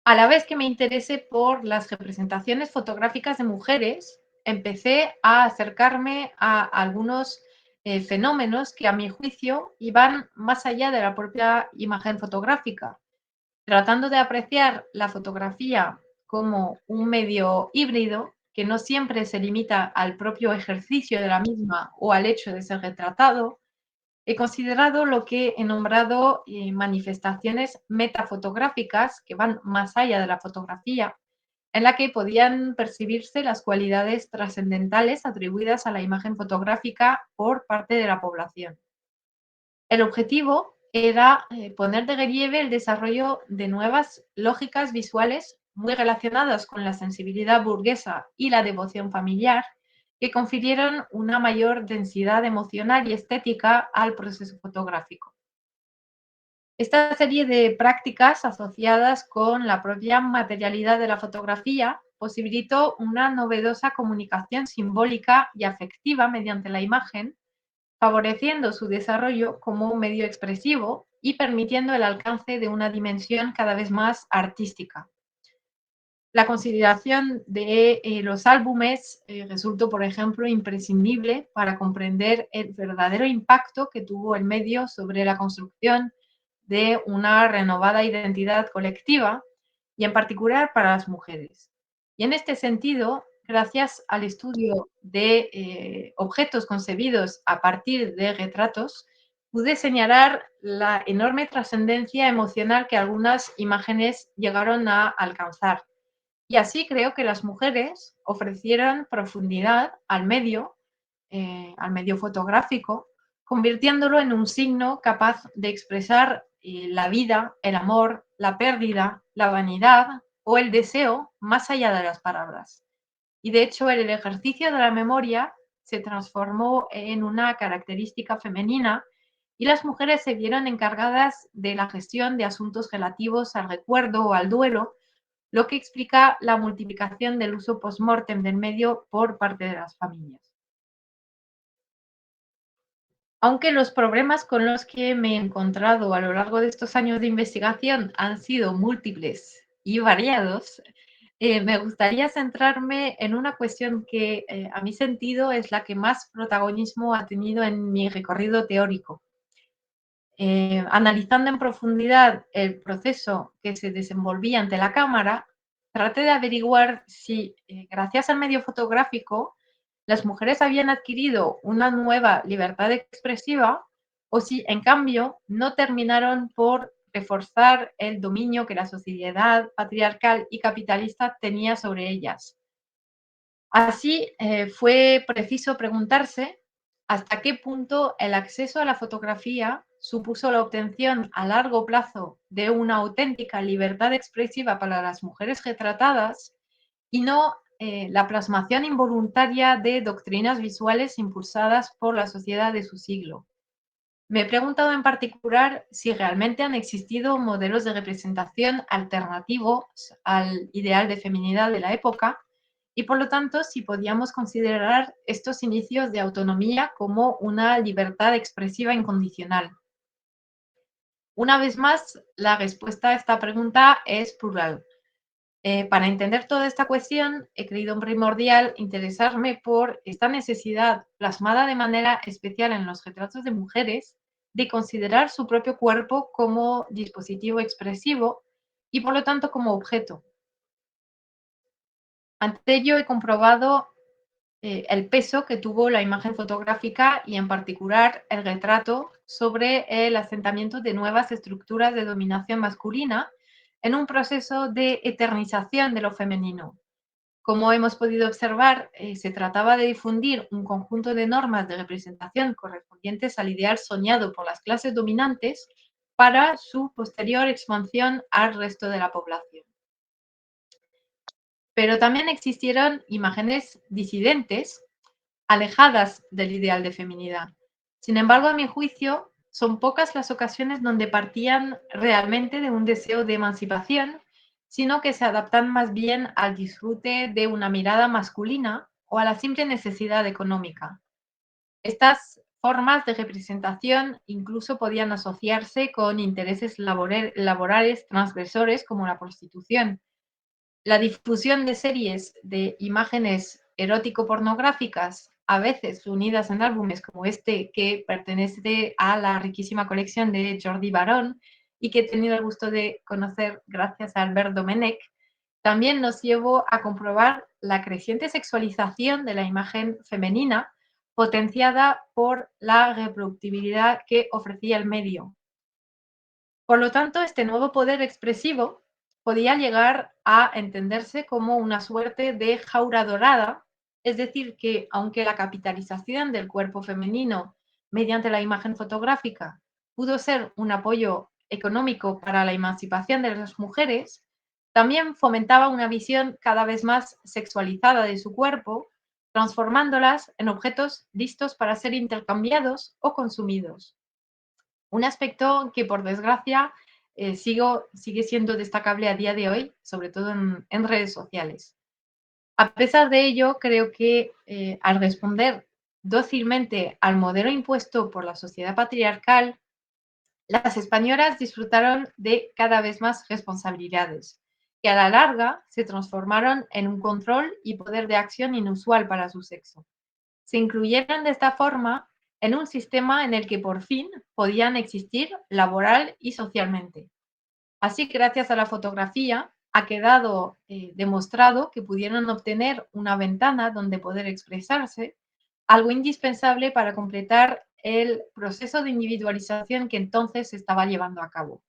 Speaker 3: A la vez que me interesé por las representaciones fotográficas de mujeres, empecé a acercarme a algunos fenómenos que a mi juicio iban más allá de la propia imagen fotográfica, tratando de apreciar la fotografía como un medio híbrido que no siempre se limita al propio ejercicio de la misma o al hecho de ser retratado. He considerado lo que he nombrado manifestaciones metafotográficas que van más allá de la fotografía, en la que podían percibirse las cualidades trascendentales atribuidas a la imagen fotográfica por parte de la población. El objetivo era poner de relieve el desarrollo de nuevas lógicas visuales muy relacionadas con la sensibilidad burguesa y la devoción familiar, que confirieron una mayor densidad emocional y estética al proceso fotográfico. Esta serie de prácticas asociadas con la propia materialidad de la fotografía posibilitó una novedosa comunicación simbólica y afectiva mediante la imagen, favoreciendo su desarrollo como un medio expresivo y permitiendo el alcance de una dimensión cada vez más artística. La consideración de los álbumes resultó, por ejemplo, imprescindible para comprender el verdadero impacto que tuvo el medio sobre la construcción de una renovada identidad colectiva y en particular para las mujeres. Y en este sentido, gracias al estudio de objetos concebidos a partir de retratos, pude señalar la enorme trascendencia emocional que algunas imágenes llegaron a alcanzar. Y así creo que las mujeres ofrecieron profundidad al medio fotográfico, convirtiéndolo en un signo capaz de expresar la vida, el amor, la pérdida, la vanidad o el deseo más allá de las palabras. Y de hecho, el ejercicio de la memoria se transformó en una característica femenina y las mujeres se vieron encargadas de la gestión de asuntos relativos al recuerdo o al duelo, lo que explica la multiplicación del uso post-mortem del medio por parte de las familias. Aunque los problemas con los que me he encontrado a lo largo de estos años de investigación han sido múltiples y variados, me gustaría centrarme en una cuestión que, a mi sentido, es la que más protagonismo ha tenido en mi recorrido teórico. Analizando en profundidad el proceso que se desenvolvía ante la cámara, traté de averiguar si, gracias al medio fotográfico, las mujeres habían adquirido una nueva libertad expresiva o si, en cambio, no terminaron por reforzar el dominio que la sociedad patriarcal y capitalista tenía sobre ellas. Así, fue preciso preguntarse hasta qué punto el acceso a la fotografía supuso la obtención a largo plazo de una auténtica libertad expresiva para las mujeres retratadas y no la plasmación involuntaria de doctrinas visuales impulsadas por la sociedad de su siglo. Me he preguntado en particular si realmente han existido modelos de representación alternativos al ideal de feminidad de la época y, por lo tanto, si podíamos considerar estos inicios de autonomía como una libertad expresiva incondicional. Una vez más, la respuesta a esta pregunta es plural. Para entender toda esta cuestión, he creído primordial interesarme por esta necesidad plasmada de manera especial en los retratos de mujeres de considerar su propio cuerpo como dispositivo expresivo y por lo tanto como objeto. Ante ello he comprobado el peso que tuvo la imagen fotográfica y en particular el retrato sobre el asentamiento de nuevas estructuras de dominación masculina en un proceso de eternización de lo femenino. Como hemos podido observar, se trataba de difundir un conjunto de normas de representación correspondientes al ideal soñado por las clases dominantes para su posterior expansión al resto de la población. Pero también existieron imágenes disidentes, alejadas del ideal de feminidad. Sin embargo, a mi juicio, son pocas las ocasiones donde partían realmente de un deseo de emancipación, sino que se adaptan más bien al disfrute de una mirada masculina o a la simple necesidad económica. Estas formas de representación incluso podían asociarse con intereses laborales transgresores como la prostitución. La difusión de series de imágenes erótico-pornográficas, a veces unidas en álbumes como este que pertenece a la riquísima colección de Jordi Barón y que he tenido el gusto de conocer gracias a Albert Domenech, también nos llevó a comprobar la creciente sexualización de la imagen femenina potenciada por la reproductibilidad que ofrecía el medio. Por lo tanto, este nuevo poder expresivo podía llegar a entenderse como una suerte de jaula dorada, es decir, que aunque la capitalización del cuerpo femenino mediante la imagen fotográfica pudo ser un apoyo económico para la emancipación de las mujeres, también fomentaba una visión cada vez más sexualizada de su cuerpo, transformándolas en objetos listos para ser intercambiados o consumidos. Un aspecto que, por desgracia, sigue siendo destacable a día de hoy, sobre todo en redes sociales. A pesar de ello, creo que al responder dócilmente al modelo impuesto por la sociedad patriarcal, las españolas disfrutaron de cada vez más responsabilidades, que a la larga se transformaron en un control y poder de acción inusual para su sexo. Se incluyeron de esta forma en un sistema en el que por fin podían existir laboral y socialmente. Así, gracias a la fotografía, ha quedado demostrado que pudieron obtener una ventana donde poder expresarse, algo indispensable para completar el proceso de individualización que entonces se estaba llevando a cabo.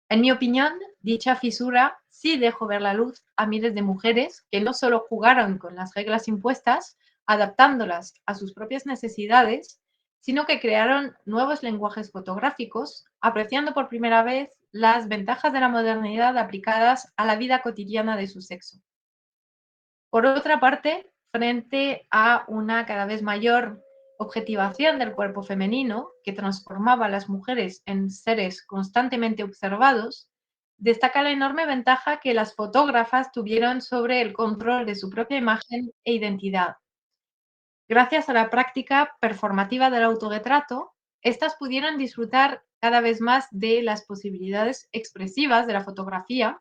Speaker 3: En mi opinión, dicha fisura sí dejó ver la luz a miles de mujeres que no solo jugaron con las reglas impuestas, adaptándolas a sus propias necesidades, sino que crearon nuevos lenguajes fotográficos, apreciando por primera vez las ventajas de la modernidad aplicadas a la vida cotidiana de su sexo. Por otra parte, frente a una cada vez mayor objetivación del cuerpo femenino, que transformaba a las mujeres en seres constantemente observados, destaca la enorme ventaja que las fotógrafas tuvieron sobre el control de su propia imagen e identidad. Gracias a la práctica performativa del autorretrato, estas pudieron disfrutar cada vez más de las posibilidades expresivas de la fotografía,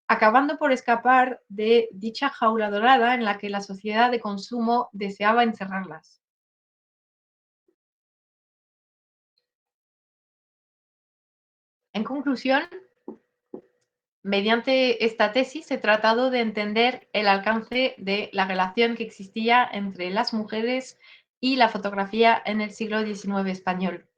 Speaker 3: acabando por escapar de dicha jaula dorada en la que la sociedad de consumo deseaba encerrarlas. En conclusión, mediante esta tesis he tratado de entender el alcance de la relación que existía entre las mujeres y la fotografía en el siglo XIX español.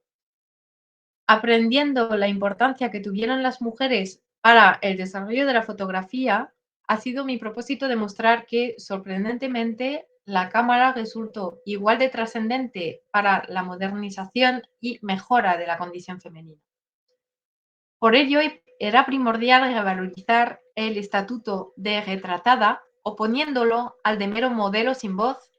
Speaker 3: Aprendiendo la importancia que tuvieron las mujeres para el desarrollo de la fotografía, ha sido mi propósito demostrar que, sorprendentemente, la cámara resultó igual de trascendente para la modernización y mejora de la condición femenina. Por ello, era primordial revalorizar el estatuto de retratada, oponiéndolo al de mero modelo sin voz,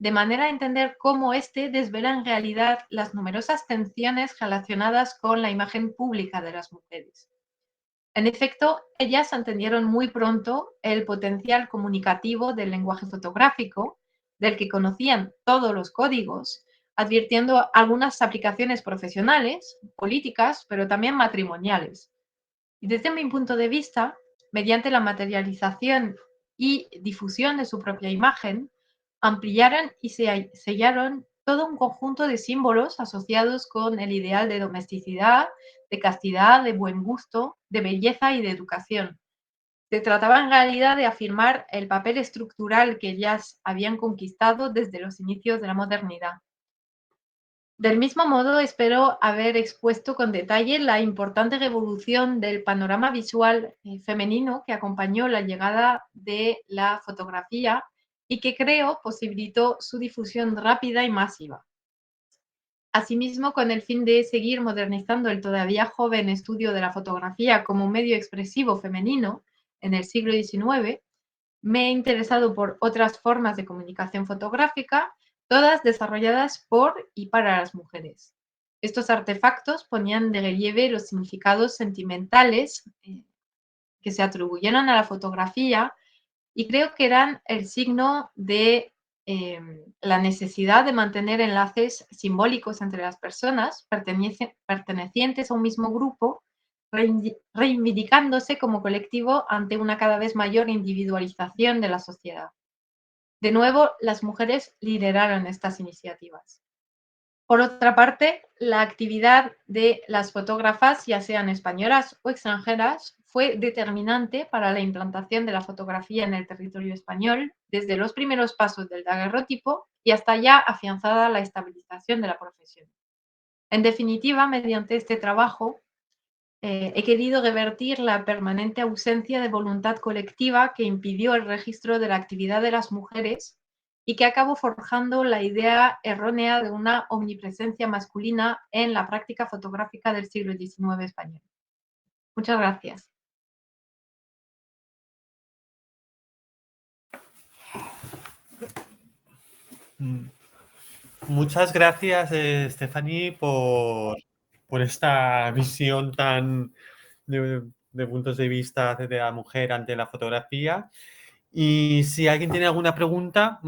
Speaker 3: de manera a entender cómo éste desvela en realidad las numerosas tensiones relacionadas con la imagen pública de las mujeres. En efecto, ellas entendieron muy pronto el potencial comunicativo del lenguaje fotográfico, del que conocían todos los códigos, advirtiendo algunas aplicaciones profesionales, políticas, pero también matrimoniales. Y desde mi punto de vista, mediante la materialización y difusión de su propia imagen, ampliaron y sellaron todo un conjunto de símbolos asociados con el ideal de domesticidad, de castidad, de buen gusto, de belleza y de educación. Se trataba en realidad de afirmar el papel estructural que ellas habían conquistado desde los inicios de la modernidad. Del mismo modo, espero haber expuesto con detalle la importante revolución del panorama visual femenino que acompañó la llegada de la fotografía y que creo posibilitó su difusión rápida y masiva. Asimismo, con el fin de seguir modernizando el todavía joven estudio de la fotografía como medio expresivo femenino en el siglo XIX, me he interesado por otras formas de comunicación fotográfica, todas desarrolladas por y para las mujeres. Estos artefactos ponían de relieve los significados sentimentales que se atribuyeron a la fotografía y creo que eran el signo de la necesidad de mantener enlaces simbólicos entre las personas pertenecientes a un mismo grupo, reivindicándose como colectivo ante una cada vez mayor individualización de la sociedad. De nuevo, las mujeres lideraron estas iniciativas. Por otra parte, la actividad de las fotógrafas, ya sean españolas o extranjeras, fue determinante para la implantación de la fotografía en el territorio español, desde los primeros pasos del daguerrotipo y hasta ya afianzada la estabilización de la profesión. En definitiva, mediante este trabajo, he querido revertir la permanente ausencia de voluntad colectiva que impidió el registro de la actividad de las mujeres y que acabó forjando la idea errónea de una omnipresencia masculina en la práctica fotográfica del siglo XIX español. Muchas gracias.
Speaker 1: Muchas gracias, Stephanie, por esta visión tan de puntos de vista de la mujer ante la fotografía. Y si alguien tiene alguna pregunta,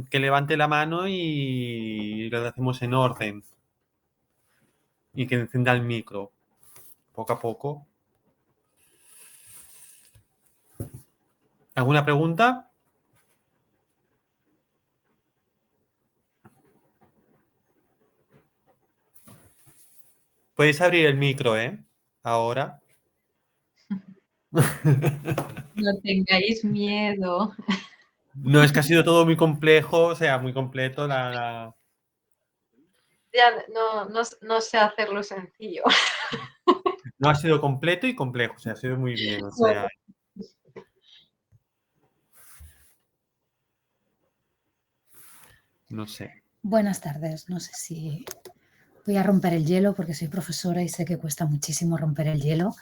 Speaker 1: que levante la mano y lo hacemos en orden. Y que encienda el micro, poco a poco. ¿Alguna pregunta? Podéis abrir el micro, ¿eh? Ahora.
Speaker 3: No tengáis miedo.
Speaker 1: No, es que ha sido todo muy complejo, o sea, muy completo.
Speaker 3: Ya no sé hacerlo sencillo.
Speaker 1: No ha sido completo y complejo, o sea, ha sido muy bien, o sea. No sé.
Speaker 4: Buenas tardes, no sé si voy a romper el hielo porque soy profesora y sé que cuesta muchísimo romper el hielo.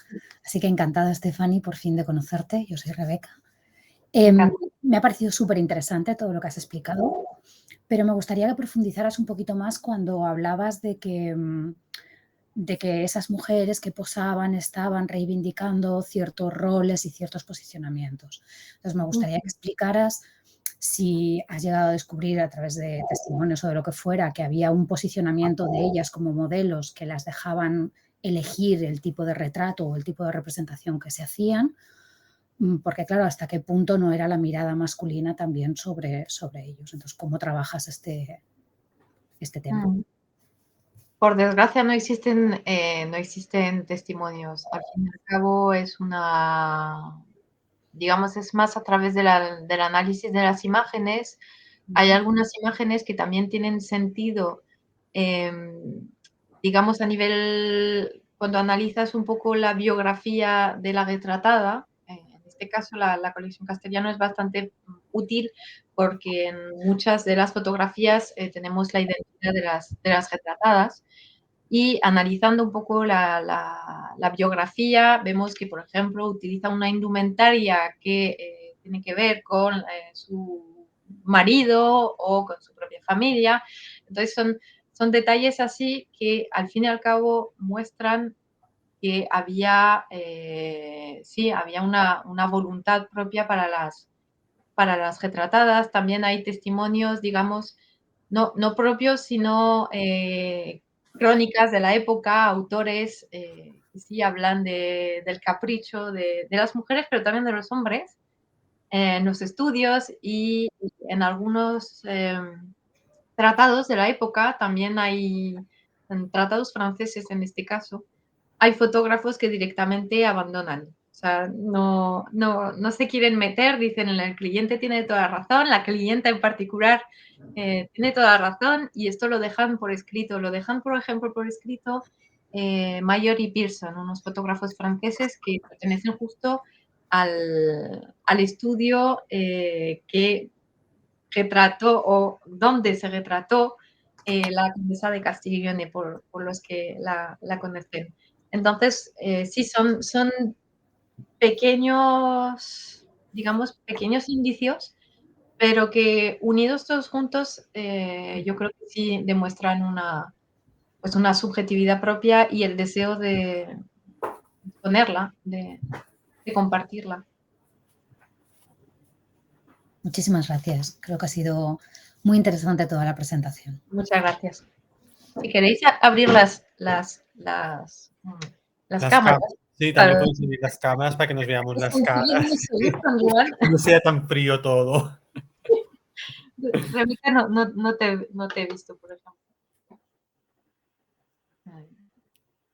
Speaker 4: Así que encantada, Stephanie, por fin de conocerte. Yo soy Rebeca. Me ha parecido súper interesante todo lo que has explicado, pero me gustaría que profundizaras un poquito más cuando hablabas de que esas mujeres que posaban estaban reivindicando ciertos roles y ciertos posicionamientos. Entonces, me gustaría que explicaras si has llegado a descubrir a través de testimonios o de lo que fuera que había un posicionamiento de ellas como modelos que las dejaban elegir el tipo de retrato o el tipo de representación que se hacían, porque claro, hasta qué punto no era la mirada masculina también sobre ellos. Entonces, ¿cómo trabajas este tema?
Speaker 3: Por desgracia no existen testimonios. Al fin y al cabo es digamos, es más a través del análisis de las imágenes. Hay algunas imágenes que también tienen sentido, digamos, a nivel, cuando analizas un poco la biografía de la retratada. En este caso, la colección Castellano es bastante útil porque en muchas de las fotografías tenemos la identidad de las retratadas. Y analizando un poco la biografía, vemos que, por ejemplo, utiliza una indumentaria que tiene que ver con marido o con su propia familia. Entonces son detalles así que al fin y al cabo muestran que había, sí, había una voluntad propia para las retratadas. También hay testimonios, digamos, no propios, sino crónicas de la época, autores que sí hablan del capricho de las mujeres, pero también de los hombres en los estudios y en algunos tratados de la época, también hay en tratados franceses en este caso, hay fotógrafos que directamente abandonan. O sea, no se quieren meter, dicen, el cliente tiene toda la razón, la clienta en particular tiene toda la razón, y esto lo dejan por escrito. Lo dejan, por ejemplo, por escrito Mayor y Pearson, unos fotógrafos franceses que pertenecen justo al estudio que retrató o donde se retrató la condesa de Castiglione por los que la conocen. Entonces, sí, son pequeños, digamos, pequeños indicios, pero que unidos todos juntos, yo creo que sí demuestran pues una subjetividad propia y el deseo de ponerla, de compartirla.
Speaker 4: Muchísimas gracias. Creo que ha sido muy interesante toda la presentación.
Speaker 3: Muchas gracias. Si queréis abrir las cámaras.
Speaker 1: Sí, también
Speaker 3: Claro.
Speaker 1: podemos abrir las cámaras para que nos veamos las
Speaker 3: Sí,
Speaker 1: caras.
Speaker 3: Joan.
Speaker 1: Que no sea tan frío todo.
Speaker 3: Rebeca, no te he visto, por ejemplo.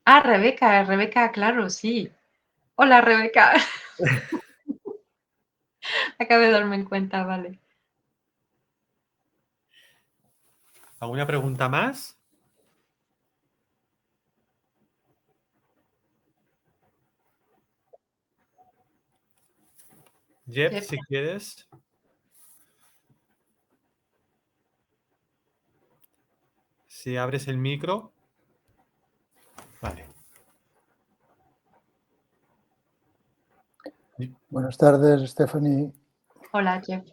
Speaker 3: Ah, Rebeca, claro, sí. Hola, Rebeca. Acabé de darme en cuenta, vale.
Speaker 1: ¿Alguna pregunta más? Jeff, si quieres. Si abres el micro. Vale.
Speaker 5: Buenas tardes, Stephanie.
Speaker 3: Hola, Jeff.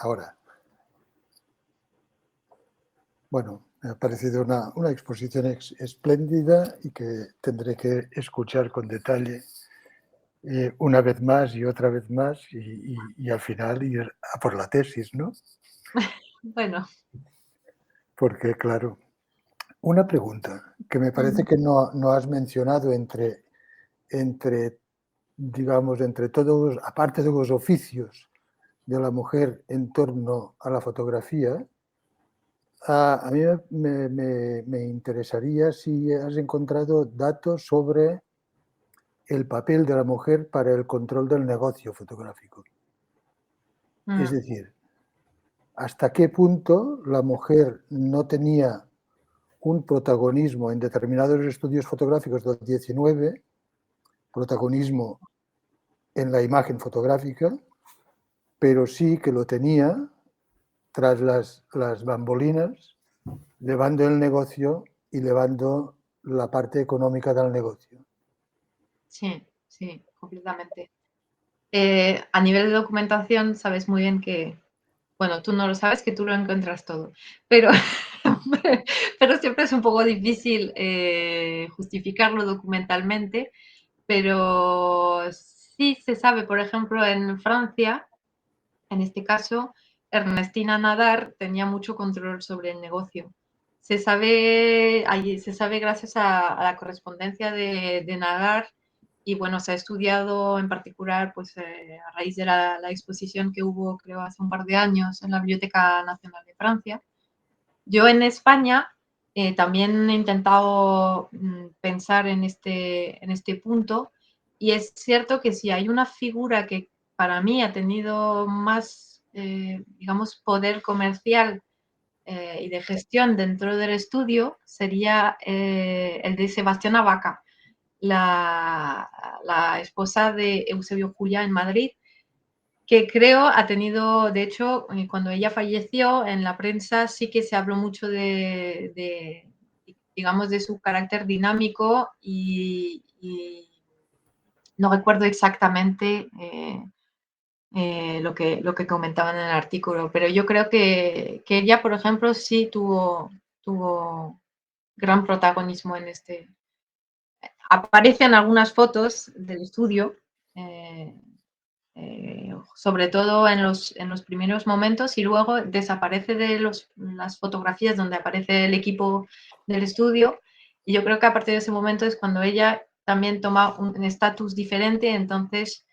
Speaker 5: Ahora. Bueno, me ha parecido una exposición espléndida y que tendré que escuchar con detalle una vez más y otra vez más y al final ir a por la tesis, ¿no?
Speaker 3: Bueno.
Speaker 5: Porque, claro, una pregunta que me parece que no has mencionado entre, digamos, entre todos, aparte de los oficios de la mujer en torno a la fotografía, a mí me interesaría si has encontrado datos sobre el papel de la mujer para el control del negocio fotográfico. Es decir, hasta qué punto la mujer no tenía un protagonismo en determinados estudios fotográficos del 19, protagonismo en la imagen fotográfica, pero sí que lo tenía tras las bambolinas, llevando el negocio y llevando la parte económica del negocio.
Speaker 3: Sí, completamente. A nivel de documentación, sabes muy bien que, bueno, tú no lo sabes, que tú lo encuentras todo, pero siempre es un poco difícil justificarlo documentalmente, pero sí se sabe, por ejemplo, en Francia, en este caso, Ernestina Nadar tenía mucho control sobre el negocio. Se sabe gracias a la correspondencia de Nadar, y bueno, se ha estudiado en particular pues, a raíz de la exposición que hubo, creo, hace un par de años en la Biblioteca Nacional de Francia. Yo en España también he intentado pensar en este punto, y es cierto que si hay una figura que para mí ha tenido más, digamos, poder comercial y de gestión dentro del estudio, sería el de Sebastián Abaca, la esposa de Eusebio Julia en Madrid, que creo ha tenido, de hecho, cuando ella falleció, en la prensa sí que se habló mucho digamos, de su carácter dinámico y no recuerdo exactamente lo que comentaba en el artículo. Pero yo creo que ella, por ejemplo, sí tuvo gran protagonismo en este. Aparecen algunas fotos del estudio, sobre todo en los primeros momentos, y luego desaparece de las fotografías donde aparece el equipo del estudio, y yo creo que a partir de ese momento es cuando ella también toma un estatus diferente, entonces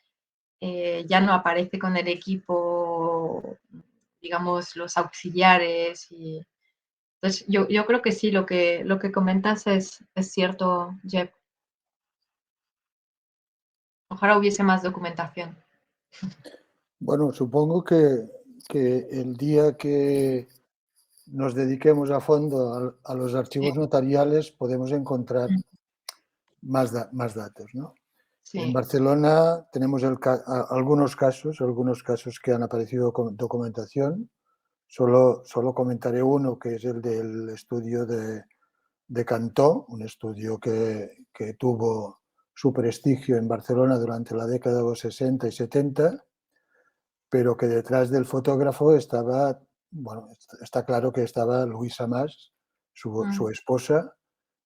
Speaker 3: ya no aparece con el equipo, digamos, los auxiliares. Entonces yo creo que sí, lo que comentas es cierto, Jeff. Ojalá hubiese más documentación.
Speaker 5: Bueno, supongo que el día que nos dediquemos a fondo a los archivos notariales podemos encontrar más datos, ¿no?
Speaker 3: Sí.
Speaker 5: En Barcelona tenemos algunos casos que han aparecido con documentación. Solo comentaré uno, que es el del estudio de Cantó, un estudio que tuvo su prestigio en Barcelona durante la década de los 60 y 70, pero que detrás del fotógrafo estaba, bueno, está claro que estaba Luisa Mas, su esposa.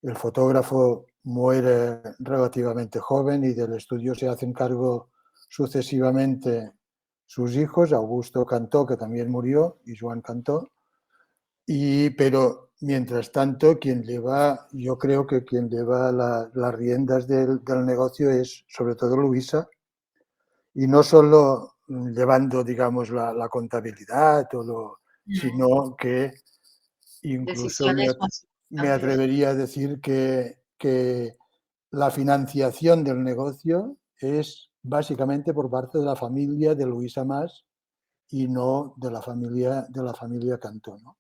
Speaker 5: El fotógrafo muere relativamente joven y del estudio se hacen cargo sucesivamente sus hijos, Augusto Cantó, que también murió, y Joan Cantó. Pero mientras tanto, yo creo que quien lleva las riendas del negocio es sobre todo Luisa, y no solo llevando, digamos, la contabilidad, sino que incluso me atrevería a decir que la financiación del negocio es básicamente por parte de la familia de Luisa Mas y no de la familia Cantó, ¿no?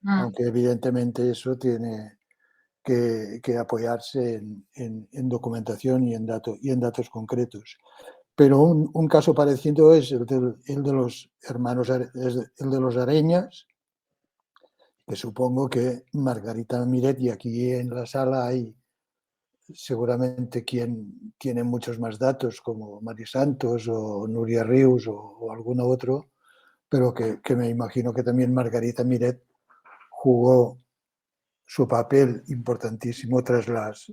Speaker 5: Aunque evidentemente eso tiene que apoyarse en documentación y en datos concretos. Pero un caso parecido es el de los hermanos, el de los Areñas, que supongo que Margarita Miret, y aquí en la sala hay seguramente quien tiene muchos más datos, como Mari Santos o Nuria Rius o alguno otro, pero que me imagino que también Margarita Miret jugó su papel importantísimo tras las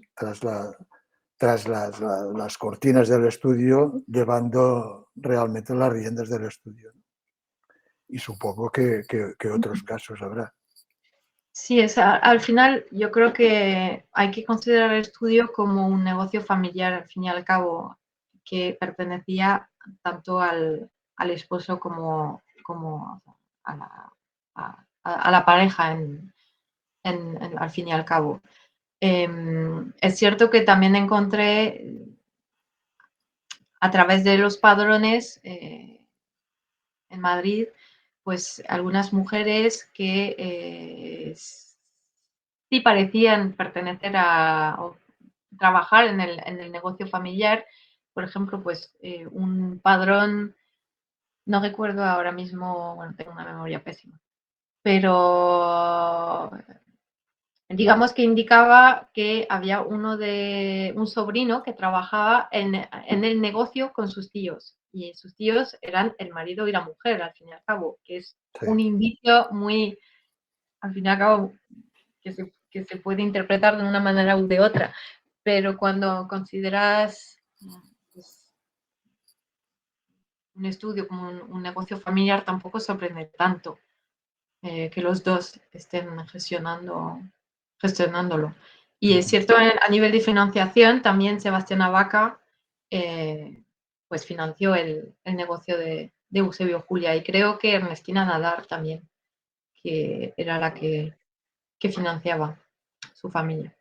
Speaker 5: cortinas del estudio, llevando realmente las riendas del estudio. Y supongo que otros casos habrá.
Speaker 3: Sí, al final yo creo que hay que considerar el estudio como un negocio familiar, al fin y al cabo, que pertenecía tanto al esposo como a la pareja, al fin y al cabo. Es cierto que también encontré a través de los padrones en Madrid, pues algunas mujeres que sí parecían pertenecer o trabajar en el negocio familiar. Por ejemplo, pues un padrón, no recuerdo ahora mismo, bueno, tengo una memoria pésima, pero digamos que indicaba que había un sobrino que trabajaba en el negocio con sus tíos, y sus tíos eran el marido y la mujer, al fin y al cabo, que es un indicio muy, al fin y al cabo, que se puede interpretar de una manera u de otra, pero cuando consideras pues, un estudio como un negocio familiar, tampoco sorprende tanto que los dos estén gestionándolo. Y es cierto, a nivel de financiación, también Sebastián Abaca pues financió el negocio de Eusebio Julia, y creo que Ernestina Nadar también, que era la que financiaba su familia.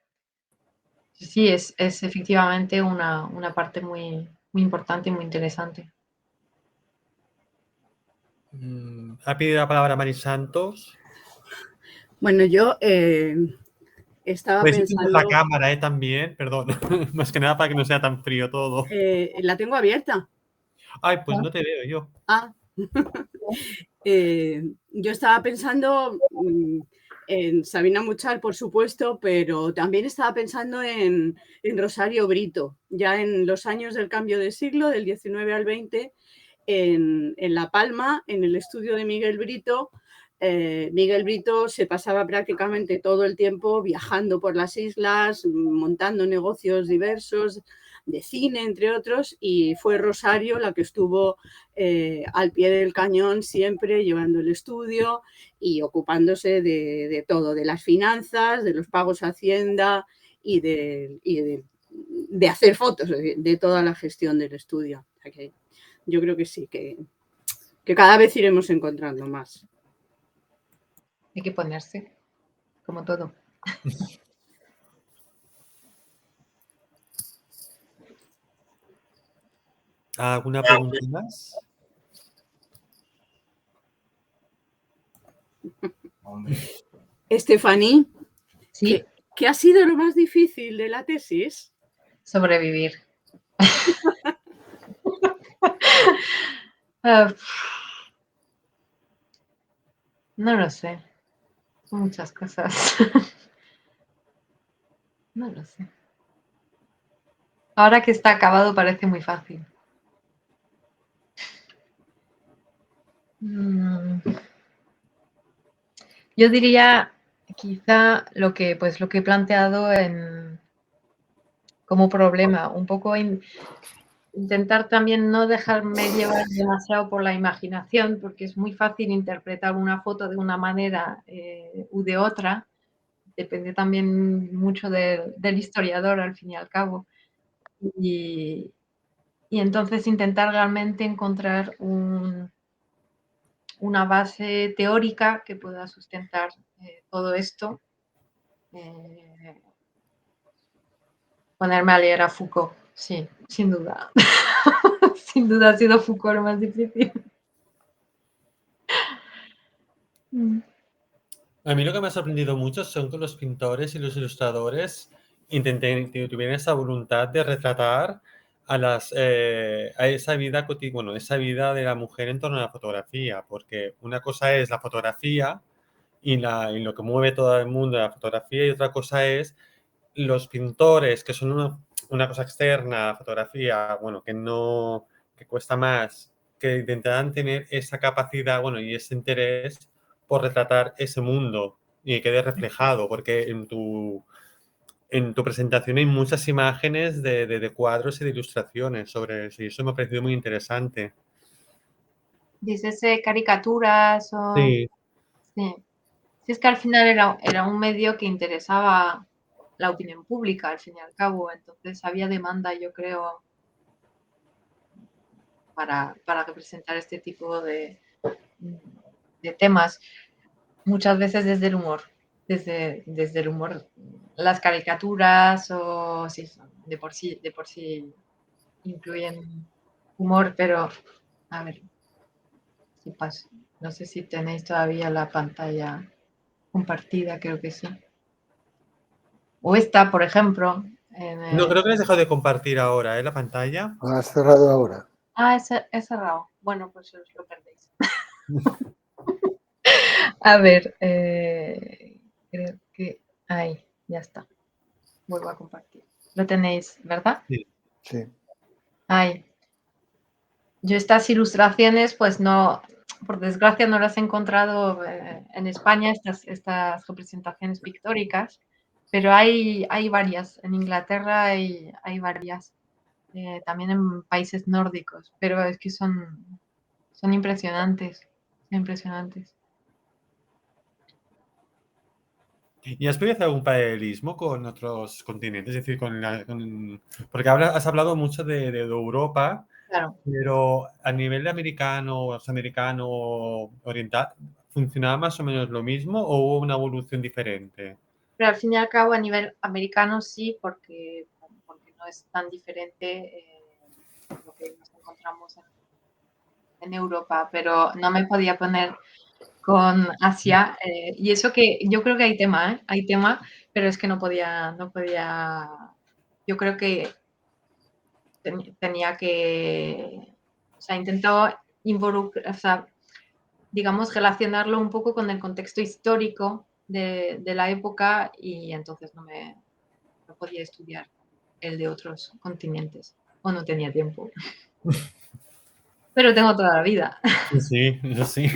Speaker 3: Sí, es efectivamente una parte muy, muy importante y muy interesante.
Speaker 1: ¿Ha pedido la palabra Mari Santos?
Speaker 2: Bueno, yo estaba pensando...
Speaker 1: la cámara, también, perdón. Más que nada para que no sea tan frío todo.
Speaker 2: La tengo abierta.
Speaker 1: Ay, pues no te veo yo.
Speaker 2: Ah. Yo estaba pensando en Sabina Muchar, por supuesto, pero también estaba pensando en Rosario Brito, ya en los años del cambio de siglo, del 19 al 20, en La Palma, en el estudio de Miguel Brito. Miguel Brito se pasaba prácticamente todo el tiempo viajando por las islas, montando negocios diversos, de cine, entre otros, y fue Rosario la que estuvo al pie del cañón siempre, llevando el estudio y ocupándose de todo, de las finanzas, de los pagos a Hacienda y de hacer fotos, de toda la gestión del estudio. O sea que yo creo que sí, que cada vez iremos encontrando más.
Speaker 3: Hay que ponerse, como todo.
Speaker 1: ¿Alguna pregunta más?
Speaker 2: Estefaní,
Speaker 3: Sí,
Speaker 2: ¿qué ha sido lo más difícil de la tesis?
Speaker 3: sobrevivir. Ah, no lo sé. Son muchas cosas. No lo sé. Ahora que está acabado parece muy fácil. Yo diría quizá lo que he planteado como problema, un poco intentar también no dejarme llevar demasiado por la imaginación, porque es muy fácil interpretar una foto de una manera u de otra. Depende también mucho del historiador, al fin y al cabo. Y entonces intentar realmente encontrar una base teórica que pueda sustentar todo esto. Ponerme a leer a Foucault, sí, sin duda. Sin duda ha sido Foucault lo más difícil.
Speaker 1: A mí lo que me ha sorprendido mucho son que los pintores y los ilustradores tuvieran esa voluntad de retratar a esa vida bueno, esa vida de la mujer en torno a la fotografía, porque una cosa es la fotografía y lo que mueve todo el mundo de la fotografía, y otra cosa es los pintores, que son una cosa externa a la fotografía, bueno, que cuesta más, que intentarán tener esa capacidad, bueno, y ese interés por retratar ese mundo y que quede reflejado, porque en tu presentación hay muchas imágenes de cuadros y de ilustraciones sobre eso, y eso me ha parecido muy interesante.
Speaker 3: Dices caricaturas o...
Speaker 1: Sí.
Speaker 3: Sí. Sí, es que al final era un medio que interesaba la opinión pública, al fin y al cabo. Entonces había demanda, yo creo, para representar este tipo de temas. Muchas veces desde el humor. Desde el humor. Las caricaturas o sí, de por sí incluyen humor, pero a ver si pasa. No sé si tenéis todavía la pantalla compartida, creo que sí. O esta, por ejemplo.
Speaker 1: No, creo que has dejado de compartir ahora, la pantalla.
Speaker 5: Has cerrado ahora.
Speaker 3: Ah, he cerrado. Bueno, pues os lo perdéis. A ver, creo que ahí, ya está. Vuelvo a compartir. Lo tenéis, ¿verdad?
Speaker 1: Sí.
Speaker 5: Sí.
Speaker 3: Ahí. Yo estas ilustraciones, pues no, por desgracia no las he encontrado en España, estas representaciones pictóricas, pero hay varias. En Inglaterra hay varias. También en países nórdicos, pero es que son impresionantes. Impresionantes.
Speaker 1: ¿Y has podido hacer algún paralelismo con otros continentes? Es decir, porque has hablado mucho de Europa,
Speaker 3: Claro.
Speaker 1: pero a nivel americano, oriental, ¿funcionaba más o menos lo mismo o hubo una evolución diferente?
Speaker 3: Pero al fin y al cabo, a nivel americano sí, porque no es tan diferente lo que nos encontramos en Europa, pero no me podía poner con Asia, y eso que yo creo que hay tema, pero es que no podía, yo creo que tenía que, o sea, intentaba involucrar, o sea, digamos, relacionarlo un poco con el contexto histórico de la época, y entonces no podía estudiar el de otros continentes, o no tenía tiempo. Pero tengo toda la vida.
Speaker 1: Sí, yo sí.